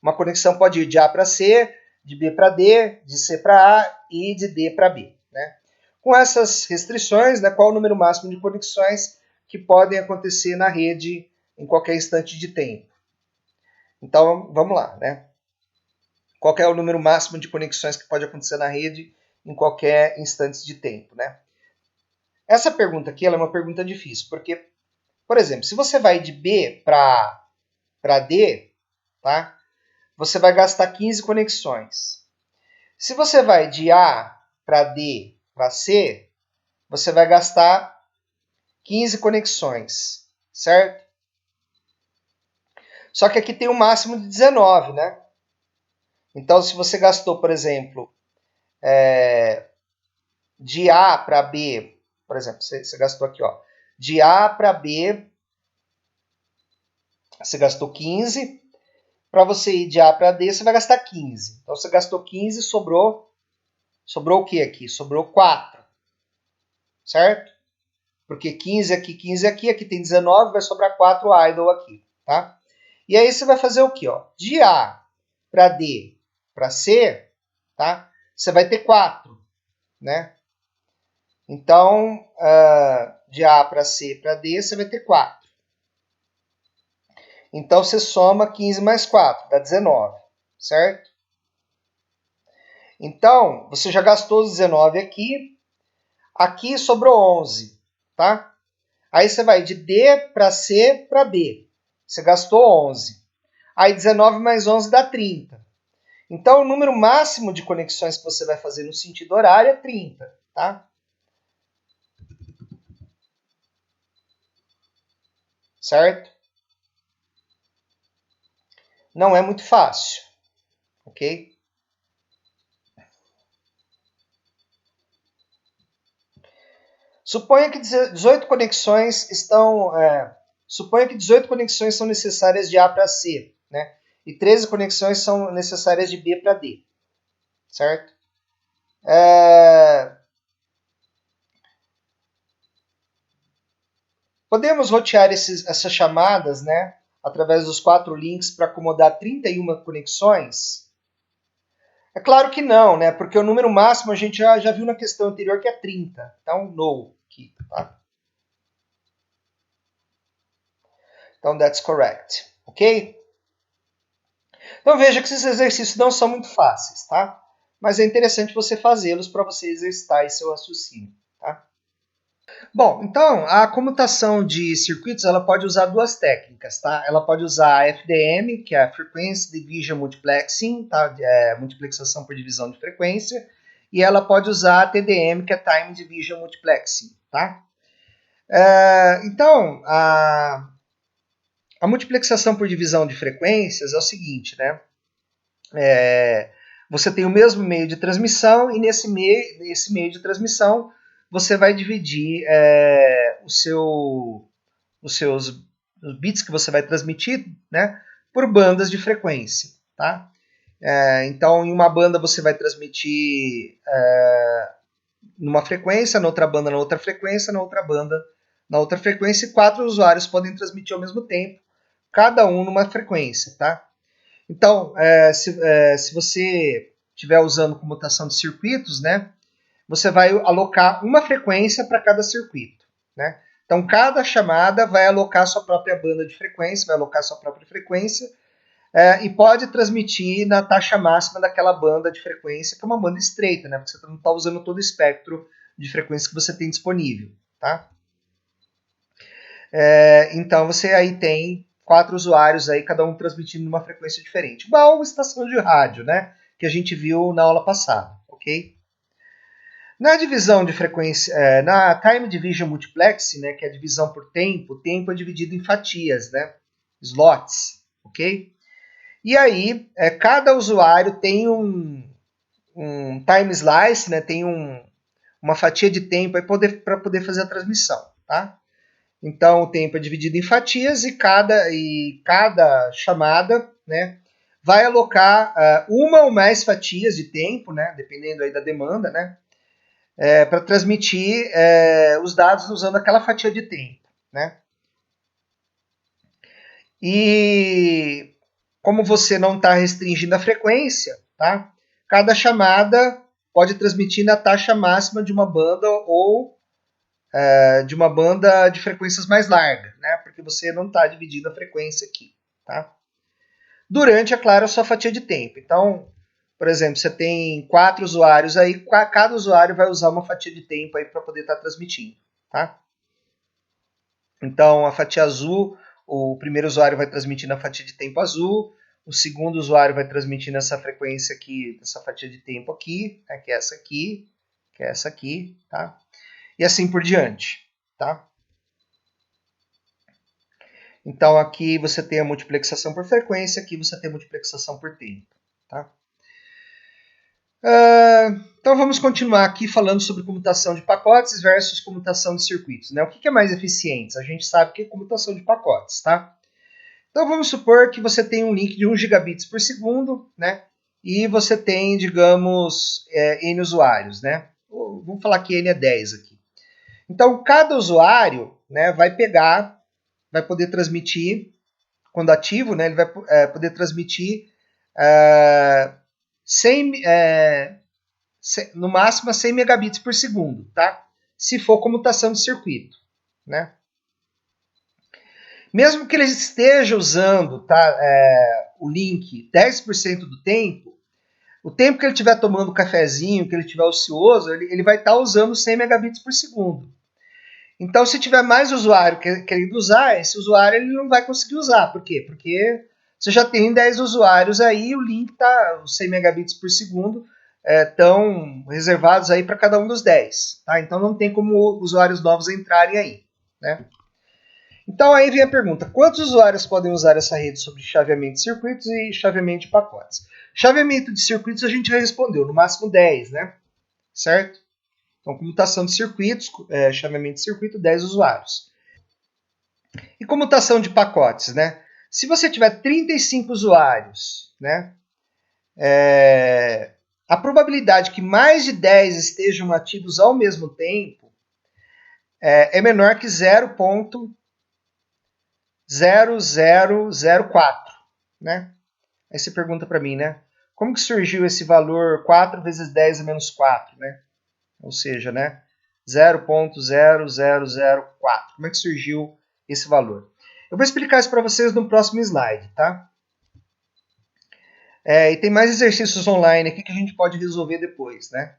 Uma conexão pode ir de A para C, de B para D, de C para A e de D para B. Né? Com essas restrições, né, qual o número máximo de conexões que podem acontecer na rede em qualquer instante de tempo? Então, vamos lá. Né? Qual é o número máximo de conexões que pode acontecer na rede em qualquer instante de tempo? Né? Essa pergunta aqui ela é uma pergunta difícil, porque, por exemplo, se você vai de B para D, tá? Você vai gastar 15 conexões. Se você vai de A para D para C, você vai gastar 15 conexões, certo? Só que aqui tem um máximo de 19, né? Então, se você gastou, por exemplo, de A para B, por exemplo, você gastou aqui, ó, de A para B, você gastou 15. Para você ir de A para D, você vai gastar 15. Então, você gastou 15, sobrou o que aqui? Sobrou 4, certo? Porque 15 aqui tem 19, vai sobrar 4 idle aqui, tá? E aí você vai fazer o quê? Ó? De A para D para C, tá? Você vai ter 4, né? Então, de A para C para D, você vai ter 4. Então, você soma 15 mais 4, dá 19, certo? Então, você já gastou os 19 aqui. Aqui sobrou 11, tá? Aí você vai de D para C para B. Você gastou 11. Aí 19 mais 11 dá 30. Então, o número máximo de conexões que você vai fazer no sentido horário é 30, tá? Certo? Não é muito fácil, ok? Suponha que 18 conexões são necessárias de A para C, né? E 13 conexões são necessárias de B para D, certo? Podemos rotear essas chamadas, né, através dos 4 links para acomodar 31 conexões? É claro que não, né? Porque o número máximo a gente já viu na questão anterior que é 30. Então, no aqui, tá? Então, that's correct. Ok? Então, veja que esses exercícios não são muito fáceis, tá? Mas é interessante você fazê-los para você exercitar esse seu raciocínio, tá? Bom, então, a comutação de circuitos ela pode usar 2 técnicas, tá? Ela pode usar a FDM, que é a Frequency Division Multiplexing, tá? Multiplexação por divisão de frequência, e ela pode usar a TDM, que é Time Division Multiplexing, tá? Então, a multiplexação por divisão de frequências é o seguinte, né? Você tem o mesmo meio de transmissão e nesse meio de transmissão você vai dividir os seus bits que você vai transmitir, né, por bandas de frequência, tá? Então, em uma banda você vai transmitir numa frequência, na outra banda na outra frequência, na outra banda na outra frequência e 4 usuários podem transmitir ao mesmo tempo, cada um numa frequência, tá? Então, se você estiver usando comutação de circuitos, né, você vai alocar uma frequência para cada circuito, né? Então, cada chamada vai alocar sua própria banda de frequência, vai alocar sua própria frequência, e pode transmitir na taxa máxima daquela banda de frequência, que é uma banda estreita, né? Porque você não está usando todo o espectro de frequência que você tem disponível, tá? Então, você aí tem 4 usuários, aí, cada um transmitindo numa frequência diferente. Igual uma estação de rádio, né? Que a gente viu na aula passada, ok? Na divisão de frequência, na Time Division Multiplexing, né, que é a divisão por tempo, o tempo é dividido em fatias, né, slots, ok? E aí, cada usuário tem um time slice, né, tem uma fatia de tempo para poder fazer a transmissão, tá? Então, o tempo é dividido em fatias e cada chamada, né, vai alocar uma ou mais fatias de tempo, né, dependendo aí da demanda, né, para transmitir os dados usando aquela fatia de tempo, né? E como você não está restringindo a frequência, tá? Cada chamada pode transmitir na taxa máxima de uma banda ou de uma banda de frequências mais larga, né? Porque você não está dividindo a frequência aqui, tá? Durante, é claro, a sua fatia de tempo. Então, por exemplo, você tem 4 usuários aí, cada usuário vai usar uma fatia de tempo aí para poder estar transmitindo, tá? Então, a fatia azul, o primeiro usuário vai transmitir na fatia de tempo azul, o segundo usuário vai transmitir nessa frequência aqui, nessa fatia de tempo aqui, né, que é essa aqui, que é essa aqui, tá? E assim por diante, tá? Então, aqui você tem a multiplexação por frequência, aqui você tem a multiplexação por tempo, tá? Então vamos continuar aqui falando sobre comutação de pacotes versus comutação de circuitos, né? O que é mais eficiente? A gente sabe que é comutação de pacotes, tá? Então vamos supor que você tem um link de 1 gigabits por segundo, né? E você tem, digamos, N usuários, né? Vamos falar que N é 10 aqui. Então cada usuário, né, vai poder transmitir, quando ativo, né, ele vai poder transmitir 100, no máximo a 100 megabits por segundo, tá? Se for comutação de circuito, né? Mesmo que ele esteja usando, tá, o link 10% do tempo, o tempo que ele estiver tomando cafezinho, que ele estiver ocioso, ele vai estar usando 100 megabits por segundo. Então, se tiver mais usuário querendo usar, esse usuário ele não vai conseguir usar. Por quê? Porque você já tem 10 usuários aí, o link está, os 100 megabits por segundo, estão reservados aí para cada um dos 10. Tá? Então, não tem como usuários novos entrarem aí, né? Então, aí vem a pergunta, quantos usuários podem usar essa rede sobre chaveamento de circuitos e chaveamento de pacotes? Chaveamento de circuitos a gente já respondeu, no máximo 10, né? Certo? Então, comutação de circuitos, chaveamento de circuito, 10 usuários. E comutação de pacotes, né? Se você tiver 35 usuários, né? A probabilidade que mais de 10 estejam ativos ao mesmo tempo é menor que 0,0004, né? Aí você pergunta para mim, né? Como que surgiu esse valor 4 vezes 10 a menos 4, né? Ou seja, né, 0,0004. Como é que surgiu esse valor? Eu vou explicar isso para vocês no próximo slide, tá? E tem mais exercícios online aqui que a gente pode resolver depois, né?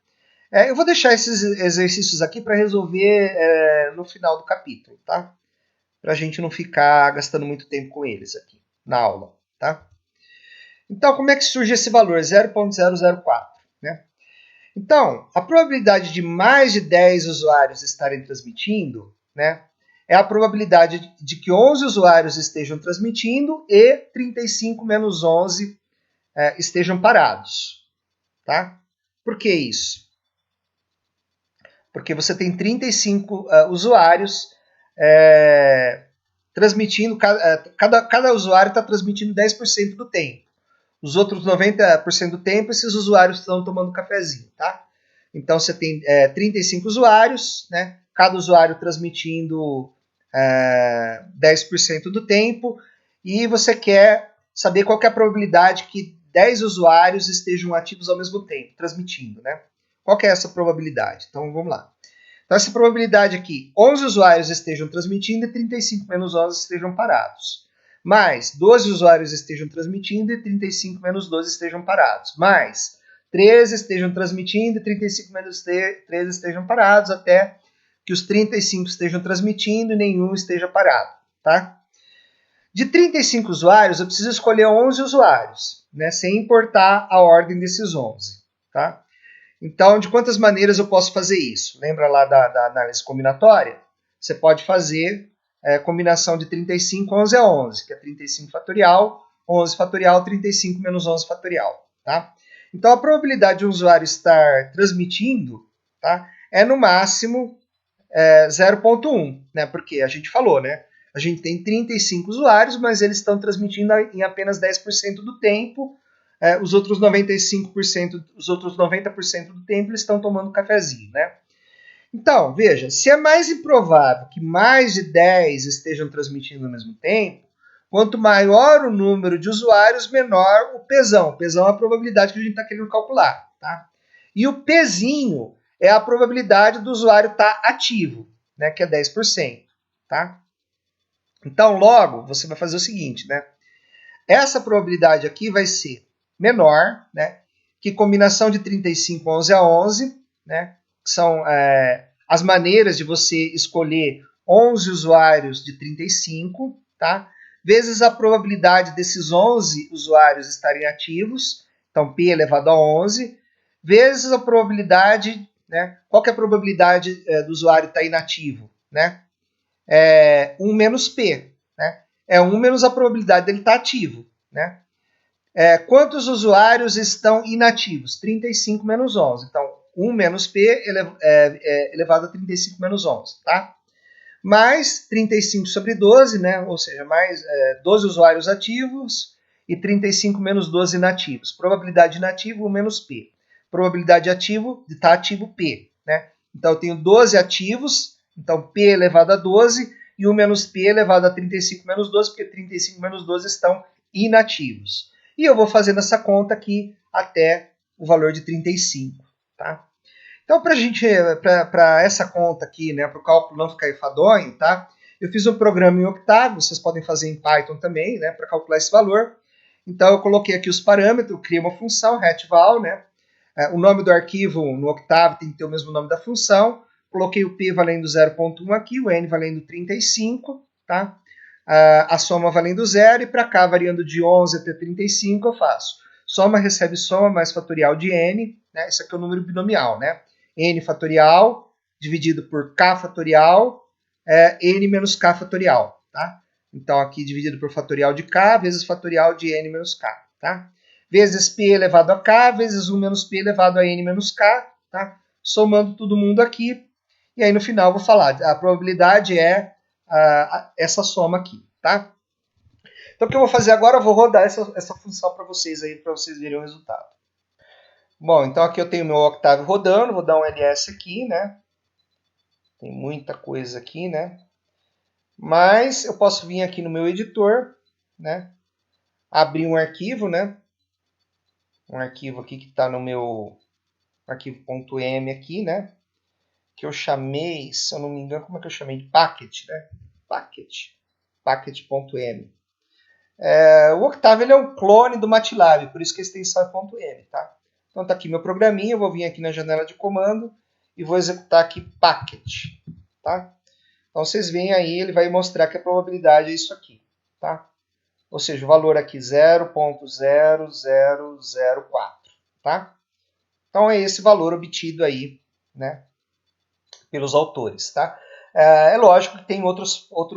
Eu vou deixar esses exercícios aqui para resolver no final do capítulo, tá? Para a gente não ficar gastando muito tempo com eles aqui na aula, tá? Então, como é que surge esse valor? 0,004, né? Então, a probabilidade de mais de 10 usuários estarem transmitindo, né, é a probabilidade de que 11 usuários estejam transmitindo e 35 menos 11 estejam parados. Tá? Por que isso? Porque você tem 35 usuários transmitindo, cada usuário está transmitindo 10% do tempo. Os outros 90% do tempo, esses usuários estão tomando cafezinho, tá? Então, você tem 35 usuários, né? Cada usuário transmitindo 10% do tempo, e você quer saber qual que é a probabilidade que 10 usuários estejam ativos ao mesmo tempo, transmitindo, né? Qual que é essa probabilidade? Então, vamos lá. Então, essa probabilidade aqui, 11 usuários estejam transmitindo e 35 menos 11 estejam parados. Mais 12 usuários estejam transmitindo e 35 menos 12 estejam parados. Mais 13 estejam transmitindo e 35 menos 13 estejam parados, até que os 35 estejam transmitindo e nenhum esteja parado, tá? De 35 usuários, eu preciso escolher 11 usuários, né, sem importar a ordem desses 11, tá? Então, de quantas maneiras eu posso fazer isso? Lembra lá da análise combinatória? Você pode fazer combinação de 35, 11 a 11, que é 35 fatorial, 11 fatorial, 35 menos 11 fatorial. Tá? Então, a probabilidade de um usuário estar transmitindo, tá, é no máximo 0,1, né? Porque a gente falou, né? A gente tem 35 usuários, mas eles estão transmitindo em apenas 10% do tempo. Os outros 95%, os outros 90% do tempo eles estão tomando cafezinho, né? Então, veja, se é mais improvável que mais de 10 estejam transmitindo ao mesmo tempo, quanto maior o número de usuários, menor o Pzão. O Pzão é a probabilidade que a gente está querendo calcular, tá? E o Pzinho é a probabilidade do usuário estar ativo, né, que é 10%, tá? Então, logo, você vai fazer o seguinte, né? Essa probabilidade aqui vai ser menor, né, que combinação de 35, 11 a 11, né, que são as maneiras de você escolher 11 usuários de 35, tá? Vezes a probabilidade desses 11 usuários estarem ativos, então P elevado a 11, vezes a probabilidade, né, qual que é a probabilidade do usuário estar inativo, né? 1 menos P, né? É 1 menos a probabilidade dele estar ativo, né? Quantos usuários estão inativos? 35 menos 11. Então, 1 menos P elevado a 35 menos 11, tá? Mais 35 sobre 12, né? Ou seja, mais 12 usuários ativos e 35 menos 12 inativos. Probabilidade de inativo, 1 menos P. Probabilidade de ativo, de estar ativo, P, né? Então, eu tenho 12 ativos, então P elevado a 12 e 1 menos P elevado a 35 menos 12, porque 35 menos 12 estão inativos. E eu vou fazendo essa conta aqui até o valor de 35, tá? Então, para essa conta aqui, né, para o cálculo não ficar enfadonho, tá? Eu fiz um programa em Octave, vocês podem fazer em Python também, né, para calcular esse valor. Então, eu coloquei aqui os parâmetros, criei uma função, retval, né? O nome do arquivo no Octave tem que ter o mesmo nome da função. Coloquei o P valendo 0,1 aqui, o N valendo 35, tá? A soma valendo 0, e para cá, variando de 11 até 35, eu faço soma recebe soma mais fatorial de N, né? Isso aqui é o número binomial, né? N fatorial dividido por K fatorial, N menos K fatorial, tá? Então, aqui dividido por fatorial de K vezes fatorial de N menos K, tá? Vezes P elevado a K, vezes 1 menos P elevado a N menos K, tá? Somando todo mundo aqui, e aí no final eu vou falar, a probabilidade é essa soma aqui, tá? Então o que eu vou fazer agora, eu vou rodar essa função para vocês aí, para vocês verem o resultado. Bom, então aqui eu tenho meu Octave rodando, vou dar um ls aqui, né? Tem muita coisa aqui, né? Mas eu posso vir aqui no meu editor, né? Abrir um arquivo, né? Um arquivo aqui que está no meu arquivo.m aqui, né? Que eu chamei, se eu não me engano, como é que eu chamei? De packet, né? Packet.m. O Octave ele é um clone do MATLAB, por isso que a extensão é .m, tá? Então está aqui meu programinha, eu vou vir aqui na janela de comando e vou executar aqui packet, tá? Então vocês veem aí, ele vai mostrar que a probabilidade é isso aqui, tá? Ou seja, o valor aqui 0,0004, tá? Então é esse valor obtido aí, né, pelos autores, tá? É lógico que tem outros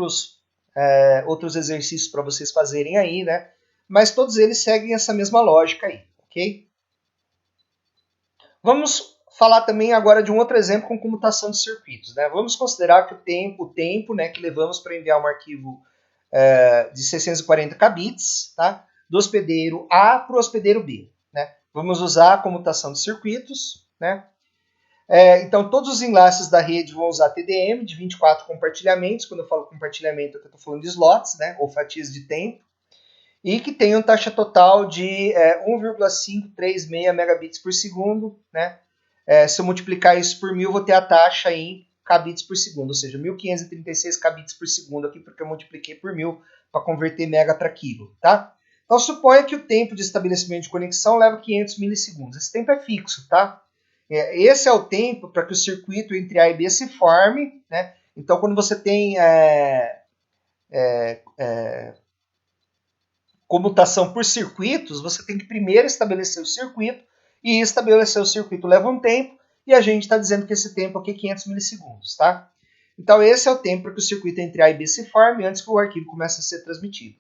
exercícios para vocês fazerem aí, né? Mas todos eles seguem essa mesma lógica aí, ok? Vamos falar também agora de um outro exemplo com comutação de circuitos, né? Vamos considerar que o tempo, né, que levamos para enviar um arquivo de 640 kbits, tá? Do hospedeiro A para o hospedeiro B, né? Vamos usar a comutação de circuitos, né? Então, todos os enlaces da rede vão usar TDM de 24 compartilhamentos. Quando eu falo compartilhamento, eu estou falando de slots, né, ou fatias de tempo, e que tenham taxa total de 1,536 megabits por segundo. Né? Se eu multiplicar isso por 1000, vou ter a taxa em kbits por segundo, ou seja, 1536 kbits por segundo aqui, porque eu multipliquei por 1000 para converter mega para quilo. Tá? Então, suponha que o tempo de estabelecimento de conexão leva 500 milissegundos. Esse tempo é fixo, tá? Esse é o tempo para que o circuito entre A e B se forme. Né? Então, quando você tem comutação por circuitos, você tem que primeiro estabelecer o circuito, e estabelecer o circuito leva um tempo, e a gente está dizendo que esse tempo aqui é 500 milissegundos. Tá? Então, esse é o tempo para que o circuito entre A e B se forme antes que o arquivo comece a ser transmitido.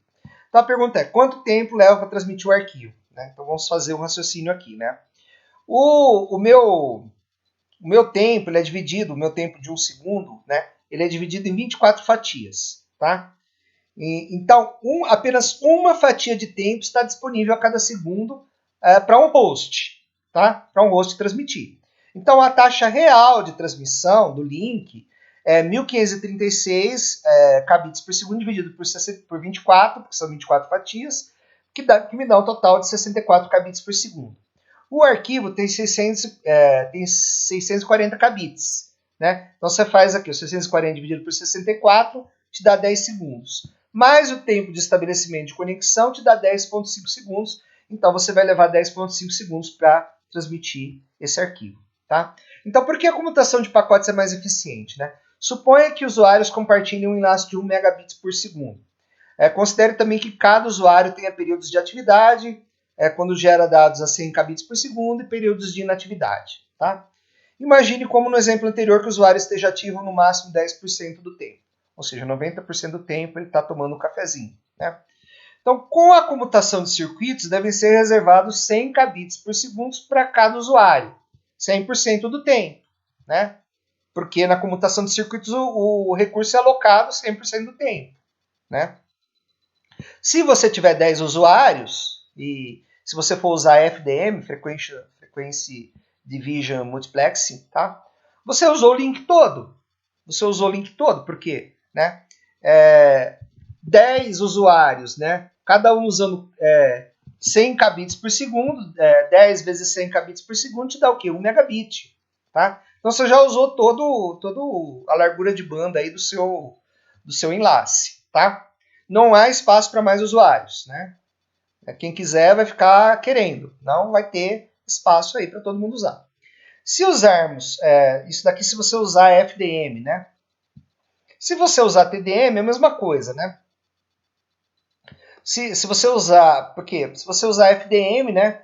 Então, a pergunta é, quanto tempo leva para transmitir o arquivo? Né? Então, vamos fazer um raciocínio aqui. Né? O meu tempo, ele é dividido, o meu tempo de 1 segundo, né, ele é dividido em 24 fatias. Tá? Então, apenas uma fatia de tempo está disponível a cada segundo para um host, tá? Para um host transmitir. Então, a taxa real de transmissão do link é 1536 kbits por segundo dividido por 24, porque são 24 fatias, que me dá um total de 64 kbits por segundo. O arquivo tem 640 kbits. Né? Então, você faz aqui, o 640 dividido por 64 te dá 10 segundos. Mais o tempo de estabelecimento de conexão te dá 10,5 segundos. Então, você vai levar 10,5 segundos para transmitir esse arquivo. Tá? Então, por que a comutação de pacotes é mais eficiente? Né? Suponha que usuários compartilhem um enlace de 1 megabits por segundo. Considere também que cada usuário tenha períodos de atividade, quando gera dados a 100 kbits por segundo, e períodos de inatividade. Tá? Imagine como no exemplo anterior que o usuário esteja ativo no máximo 10% do tempo. Ou seja, 90% do tempo ele está tomando um cafezinho. Né? Então, com a comutação de circuitos, devem ser reservados 100 kbits por segundo para cada usuário. 100% do tempo. Né? Porque na comutação de circuitos o recurso é alocado 100% do tempo. Né? Se você tiver 10 usuários, e se você for usar FDM, Frequency Division Multiplexing, tá? Você usou o link todo. Por quê? Né? 10 usuários, né? Cada um usando 100 kbits por segundo, 10 vezes 100 kbits por segundo te dá o quê? 1 megabit. Tá? Então você já usou todo a largura de banda aí do seu enlace. Tá? Não há espaço para mais usuários. Né? Quem quiser vai ficar querendo. Não vai ter espaço aí para todo mundo usar. Se usarmos isso daqui, se você usar FDM, né? Se você usar TDM, é a mesma coisa, né? Se você usar, por quê? Se você usar FDM, né?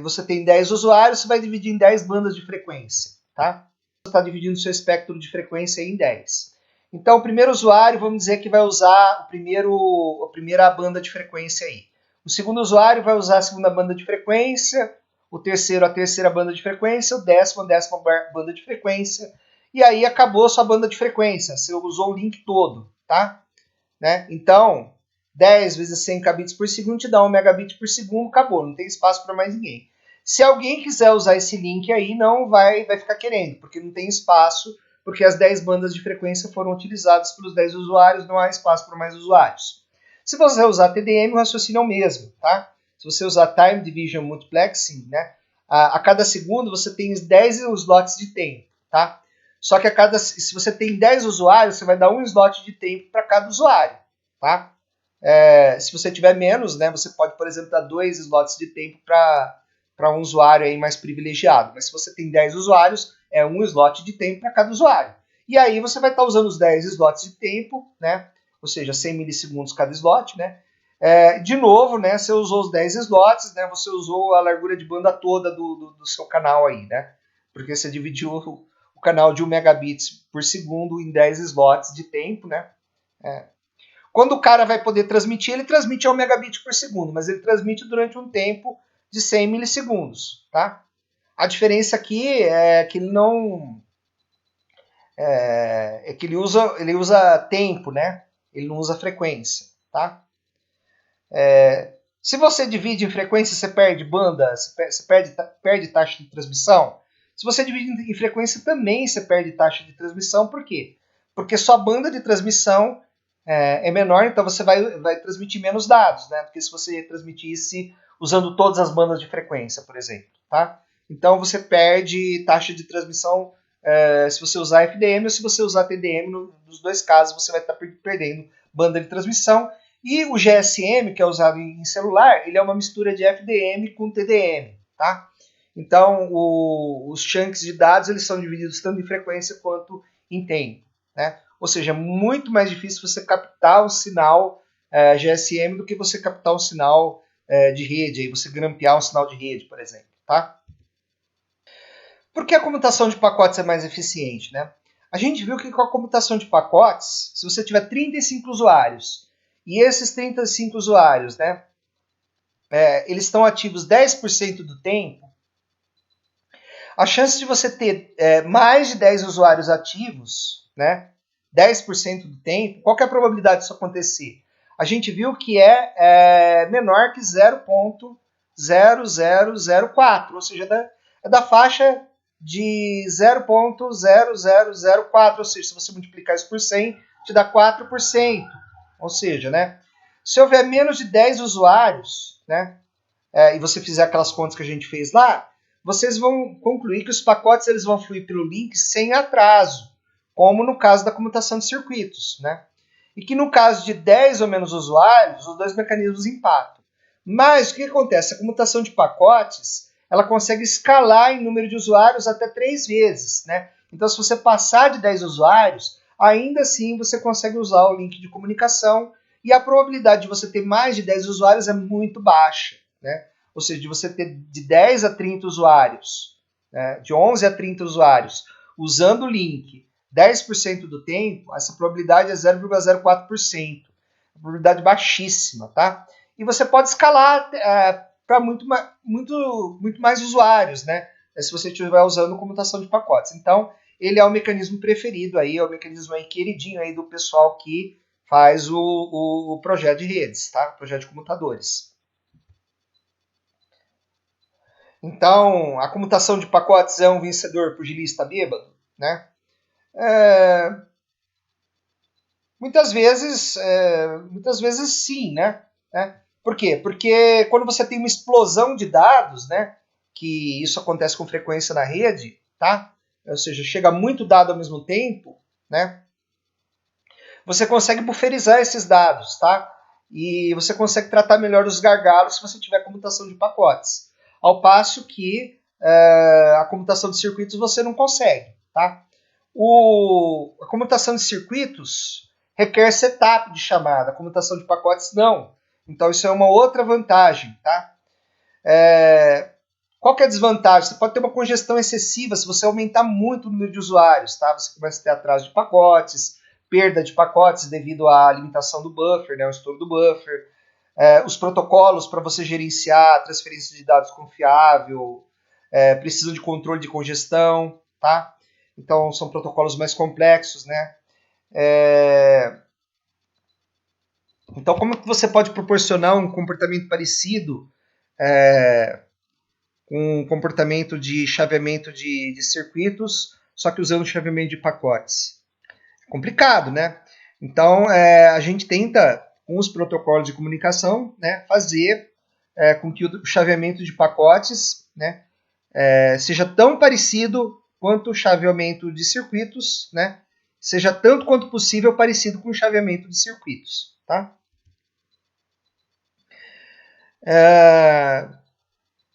Você tem 10 usuários, você vai dividir em 10 bandas de frequência, tá? Você está dividindo o seu espectro de frequência em 10. Então, o primeiro usuário, vamos dizer que vai usar a primeira banda de frequência aí. O segundo usuário vai usar a segunda banda de frequência, o terceiro a terceira banda de frequência, o décimo a décima banda de frequência, e aí acabou a sua banda de frequência, você usou o link todo, tá? Né? Então, 10 vezes 100 kbits por segundo te dá 1 megabit por segundo, acabou, não tem espaço para mais ninguém. Se alguém quiser usar esse link aí, não vai ficar querendo, porque não tem espaço, porque as 10 bandas de frequência foram utilizadas pelos 10 usuários, não há espaço para mais usuários. Se você usar TDM, o raciocínio é o mesmo, tá? Se você usar Time Division Multiplexing, né, a cada segundo você tem 10 slots de tempo, tá? Só que se você tem 10 usuários, você vai dar um slot de tempo para cada usuário, tá? Se você tiver menos, né, você pode, por exemplo, dar 2 slots de tempo para um usuário aí mais privilegiado. Mas se você tem 10 usuários, é um slot de tempo para cada usuário. E aí você vai estar usando os 10 slots de tempo, né? Ou seja, 100 milissegundos cada slot, né? De novo, né, você usou os 10 slots, né, você usou a largura de banda toda do seu canal aí, né? Porque você dividiu o canal de 1 megabits por segundo em 10 slots de tempo, né? Quando o cara vai poder transmitir, ele transmite a 1 megabit por segundo, mas ele transmite durante um tempo de 100 milissegundos, tá? A diferença aqui é que ele não... que ele usa tempo, né? Ele não usa frequência, tá? Se você divide em frequência, você perde banda, você perde taxa de transmissão. Se você divide em frequência, também você perde taxa de transmissão. Por quê? Porque sua banda de transmissão é menor, então você vai transmitir menos dados, né? Do que se você transmitisse usando todas as bandas de frequência, por exemplo. Tá? Então você perde taxa de transmissão se você usar FDM ou se você usar TDM. Nos dois casos você vai estar perdendo banda de transmissão. E o GSM, que é usado em celular, ele é uma mistura de FDM com TDM. Tá? Então os chunks de dados eles são divididos tanto em frequência quanto em tempo. Né? Ou seja, é muito mais difícil você captar o sinal GSM do que você captar um sinal de rede, aí você grampear um sinal de rede, por exemplo. Tá? Por que a comutação de pacotes é mais eficiente? Né? A gente viu que com a comutação de pacotes, se você tiver 35 usuários, e esses 35 usuários, né, eles estão ativos 10% do tempo, a chance de você ter mais de 10 usuários ativos, né, 10% do tempo, qual que é a probabilidade disso acontecer? A gente viu que é menor que 0,0004, ou seja, é da faixa de 0,0004, ou seja, se você multiplicar isso por 100, te dá 4%. Ou seja, né, se houver menos de 10 usuários, né, e você fizer aquelas contas que a gente fez lá, vocês vão concluir que os pacotes eles vão fluir pelo link sem atraso, como no caso da comutação de circuitos, né? E que no caso de 10 ou menos usuários, os dois mecanismos empatam. Mas o que acontece? A comutação de pacotes ela consegue escalar em número de usuários até 3 vezes. Né? Então, se você passar de 10 usuários, ainda assim você consegue usar o link de comunicação e a probabilidade de você ter mais de 10 usuários é muito baixa. Né? Ou seja, de você ter de 10 a 30 usuários, né? De 11 a 30 usuários, usando o link 10% do tempo, essa probabilidade é 0,04%. Probabilidade baixíssima, tá? E você pode escalar para muito mais usuários, né? Se você estiver usando comutação de pacotes. Então, ele é o mecanismo preferido aí, é o mecanismo aí queridinho aí do pessoal que faz o projeto de redes, tá? O projeto de comutadores. Então, a comutação de pacotes é um vencedor pugilista bêbado, né? Muitas vezes sim, né? Por quê? Porque quando você tem uma explosão de dados, né? Que isso acontece com frequência na rede, tá? Ou seja, chega muito dado ao mesmo tempo, né? Você consegue bufferizar esses dados, tá? E você consegue tratar melhor os gargalos se você tiver comutação de pacotes. Ao passo que a comutação de circuitos você não consegue, tá? A comutação de circuitos requer setup de chamada, a comutação de pacotes não. Então isso é uma outra vantagem, tá? Qual que é a desvantagem? Você pode ter uma congestão excessiva se você aumentar muito o número de usuários, tá? Você começa a ter atraso de pacotes, perda de pacotes devido à limitação do buffer, né, o estouro do buffer. Os protocolos para você gerenciar a transferência de dados confiável precisam de controle de congestão, tá? Então são protocolos mais complexos, né? Então como que você pode proporcionar um comportamento parecido com um comportamento de chaveamento de circuitos, só que usando chaveamento de pacotes? É complicado, né? Então a gente tenta com os protocolos de comunicação, né, fazer com que o chaveamento de pacotes, né, seja tão parecido quanto o chaveamento de circuitos, né, seja tanto quanto possível parecido com o chaveamento de circuitos. Tá?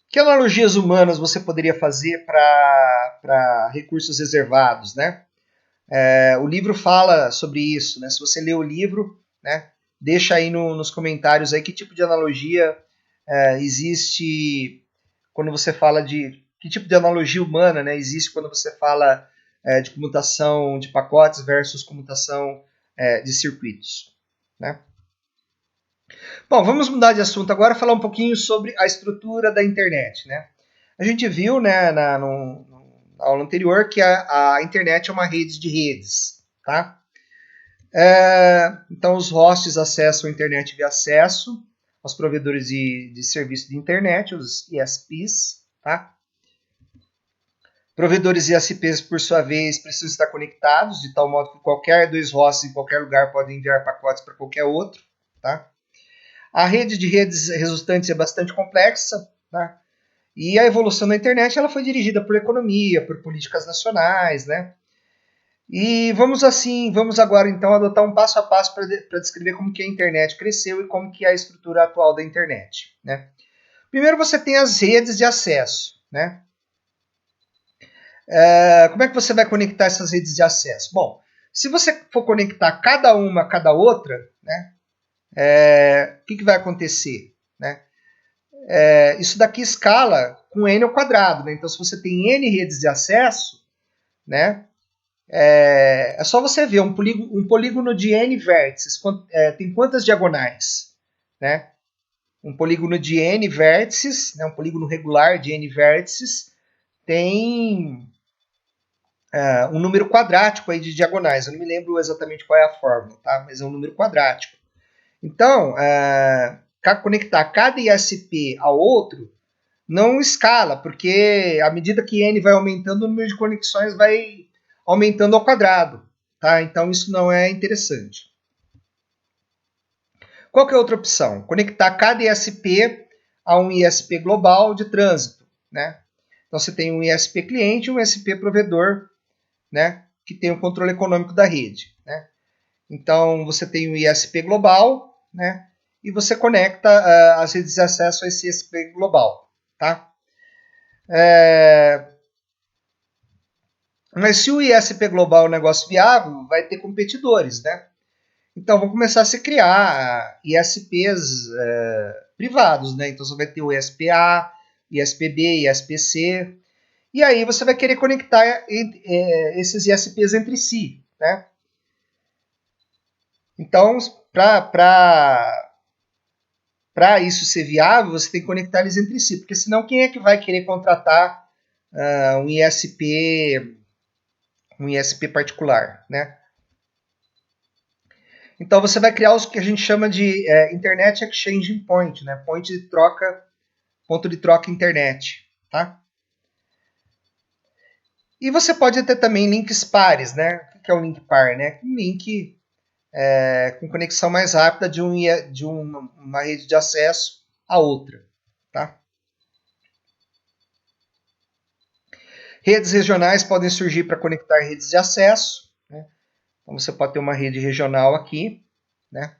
Que analogias humanas você poderia fazer para recursos reservados? Né? O livro fala sobre isso. Né? Se você ler o livro, né, deixa aí nos comentários aí que tipo de analogia existe quando você fala de... Que tipo de analogia humana, né, existe quando você fala de comutação de pacotes versus comutação de circuitos. Né? Bom, vamos mudar de assunto agora e falar um pouquinho sobre a estrutura da internet. Né? A gente viu, né, na aula anterior que a internet é uma rede de redes. Tá? Então, os hosts acessam a internet via acesso aos provedores de serviço de internet, os ISPs. Tá? Provedores ISPs, por sua vez, precisam estar conectados, de tal modo que qualquer dois hosts em qualquer lugar podem enviar pacotes para qualquer outro. Tá? A rede de redes resultantes é bastante complexa, tá? E a evolução da internet ela foi dirigida por economia, por políticas nacionais, né? E vamos agora então adotar um passo a passo para descrever como que a internet cresceu e como que é a estrutura atual da internet, né? Primeiro você tem as redes de acesso, né? Como é que você vai conectar essas redes de acesso? Bom, se você for conectar cada uma a cada outra, né? O que vai acontecer, né? Isso daqui escala com n ao quadrado, né? Então, se você tem n redes de acesso, né? É só você ver um polígono de n vértices. Tem quantas diagonais? Né? Um polígono de n vértices, né? Um polígono regular de n vértices, tem um número quadrático aí de diagonais. Eu não me lembro exatamente qual é a fórmula, tá? Mas é um número quadrático. Então, conectar cada ISP ao outro não escala, porque à medida que n vai aumentando, o número de conexões vai aumentando ao quadrado. Tá? Então isso não é interessante. Qual que é a outra opção? Conectar cada ISP a um ISP global de trânsito. Né? Então você tem um ISP cliente e um ISP provedor, né, que tem o controle econômico da rede. Né? Então você tem um ISP global, né, e você conecta as redes de acesso a esse ISP global. Tá? Mas se o ISP global é um negócio viável, vai ter competidores, né? Então vão começar a se criar ISPs privados, né? Então você vai ter o ISPA, ISPB, ISPC, e aí você vai querer conectar esses ISPs entre si, né? Então, para isso ser viável, você tem que conectar eles entre si, porque senão quem é que vai querer contratar um ISP particular, né? Então você vai criar os que a gente chama de Internet Exchange Point, né? Ponto de troca internet, tá? E você pode ter também links pares, né? O que é um link par, né? Um link com conexão mais rápida de uma rede de acesso a outra, tá? Redes regionais podem surgir para conectar redes de acesso, né? Então você pode ter uma rede regional aqui, né?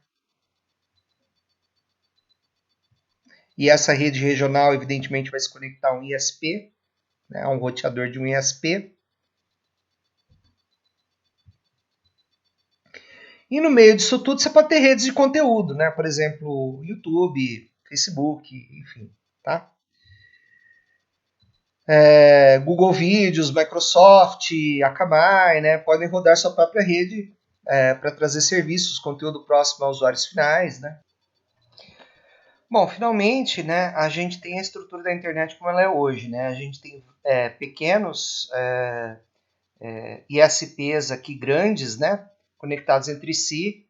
E essa rede regional, evidentemente, vai se conectar a um ISP, né? A um roteador de um ISP. E no meio disso tudo, você pode ter redes de conteúdo, né? Por exemplo, YouTube, Facebook, enfim, tá? Google Vídeos, Microsoft, Akamai, né? Podem rodar sua própria rede para trazer serviços, conteúdo próximo aos usuários finais, né? Bom, finalmente, né, a gente tem a estrutura da internet como ela é hoje, né? A gente tem pequenos ISPs aqui grandes, né, conectados entre si,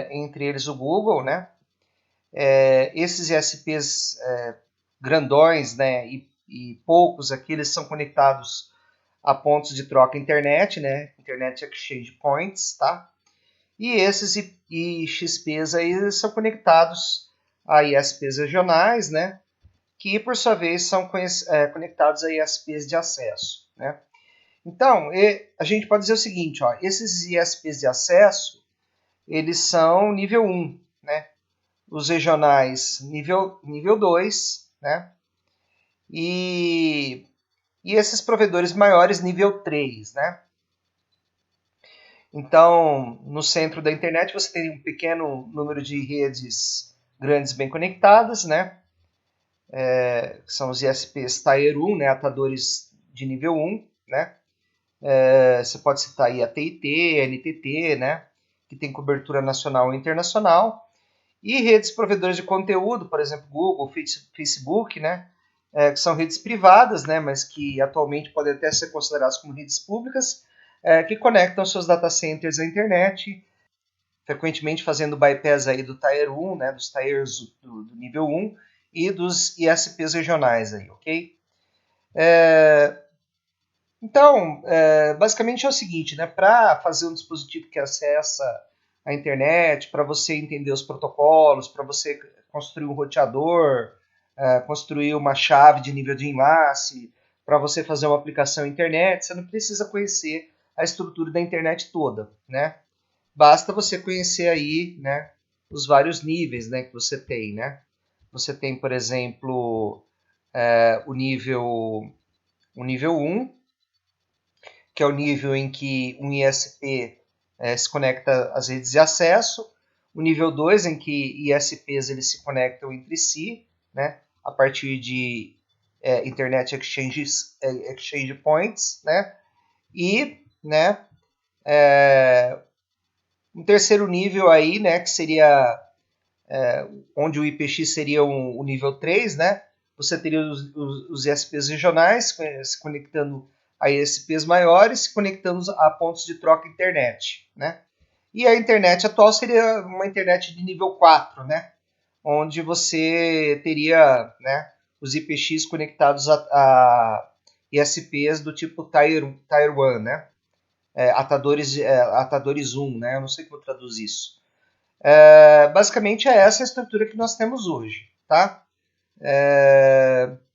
entre eles o Google, né? Esses ISPs grandões, né, e poucos aqui, eles são conectados a pontos de troca internet, né, Internet Exchange Points, tá? E esses IXPs aí são conectados a ISPs regionais, né, que por sua vez são conectados a ISPs de acesso, né? Então, a gente pode dizer o seguinte, ó, esses ISPs de acesso, eles são nível 1, né? Os regionais nível 2, né? E esses provedores maiores nível 3, né? Então, no centro da internet você tem um pequeno número de redes grandes bem conectadas, né? Que são os ISPs Tier 1, né? Atadores de nível 1, né? Você pode citar aí a TIT, a NTT, né? Que tem cobertura nacional e internacional. E redes provedores de conteúdo, por exemplo, Google, Facebook, né? Que são redes privadas, né? Mas que atualmente podem até ser consideradas como redes públicas, que conectam seus data centers à internet, frequentemente fazendo bypass aí do Tier 1, né? Dos tiers do nível 1 e dos ISPs regionais aí, ok? Então, basicamente é o seguinte, né? Para fazer um dispositivo que acessa a internet, para você entender os protocolos, para você construir um roteador, construir uma chave de nível de enlace, para você fazer uma aplicação internet, você não precisa conhecer a estrutura da internet toda, né? Basta você conhecer aí, né, os vários níveis, né, que você tem, né? Você tem, por exemplo, o nível 1, que é o nível em que um ISP se conecta às redes de acesso, o nível 2, em que ISPs eles se conectam entre si, né, a partir de Internet Exchange Points, né, e né, um terceiro nível aí, né, que seria onde o IPX seria o nível 3, né, você teria os ISPs regionais se conectando a ISPs maiores, se conectando a pontos de troca internet, né? E a internet atual seria uma internet de nível 4, né? Onde você teria, né, os IPX conectados a ISPs do tipo Tier 1, né? Atadores 1, né? Eu não sei como traduzir isso. Basicamente é essa a estrutura que nós temos hoje, tá?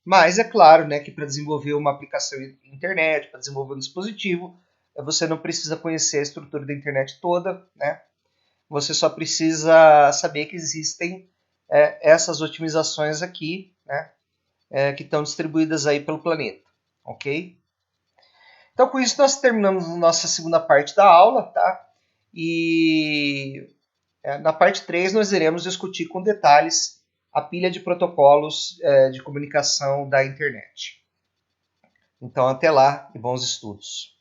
Mas é claro, né, que para desenvolver uma aplicação internet, para desenvolver um dispositivo, você não precisa conhecer a estrutura da internet toda, né? Você só precisa saber que existem essas otimizações aqui, né, que estão distribuídas aí pelo planeta, ok? Então, com isso, nós terminamos a nossa segunda parte da aula, tá? E na parte 3 nós iremos discutir com detalhes a pilha de protocolos de comunicação da internet. Então, até lá e bons estudos.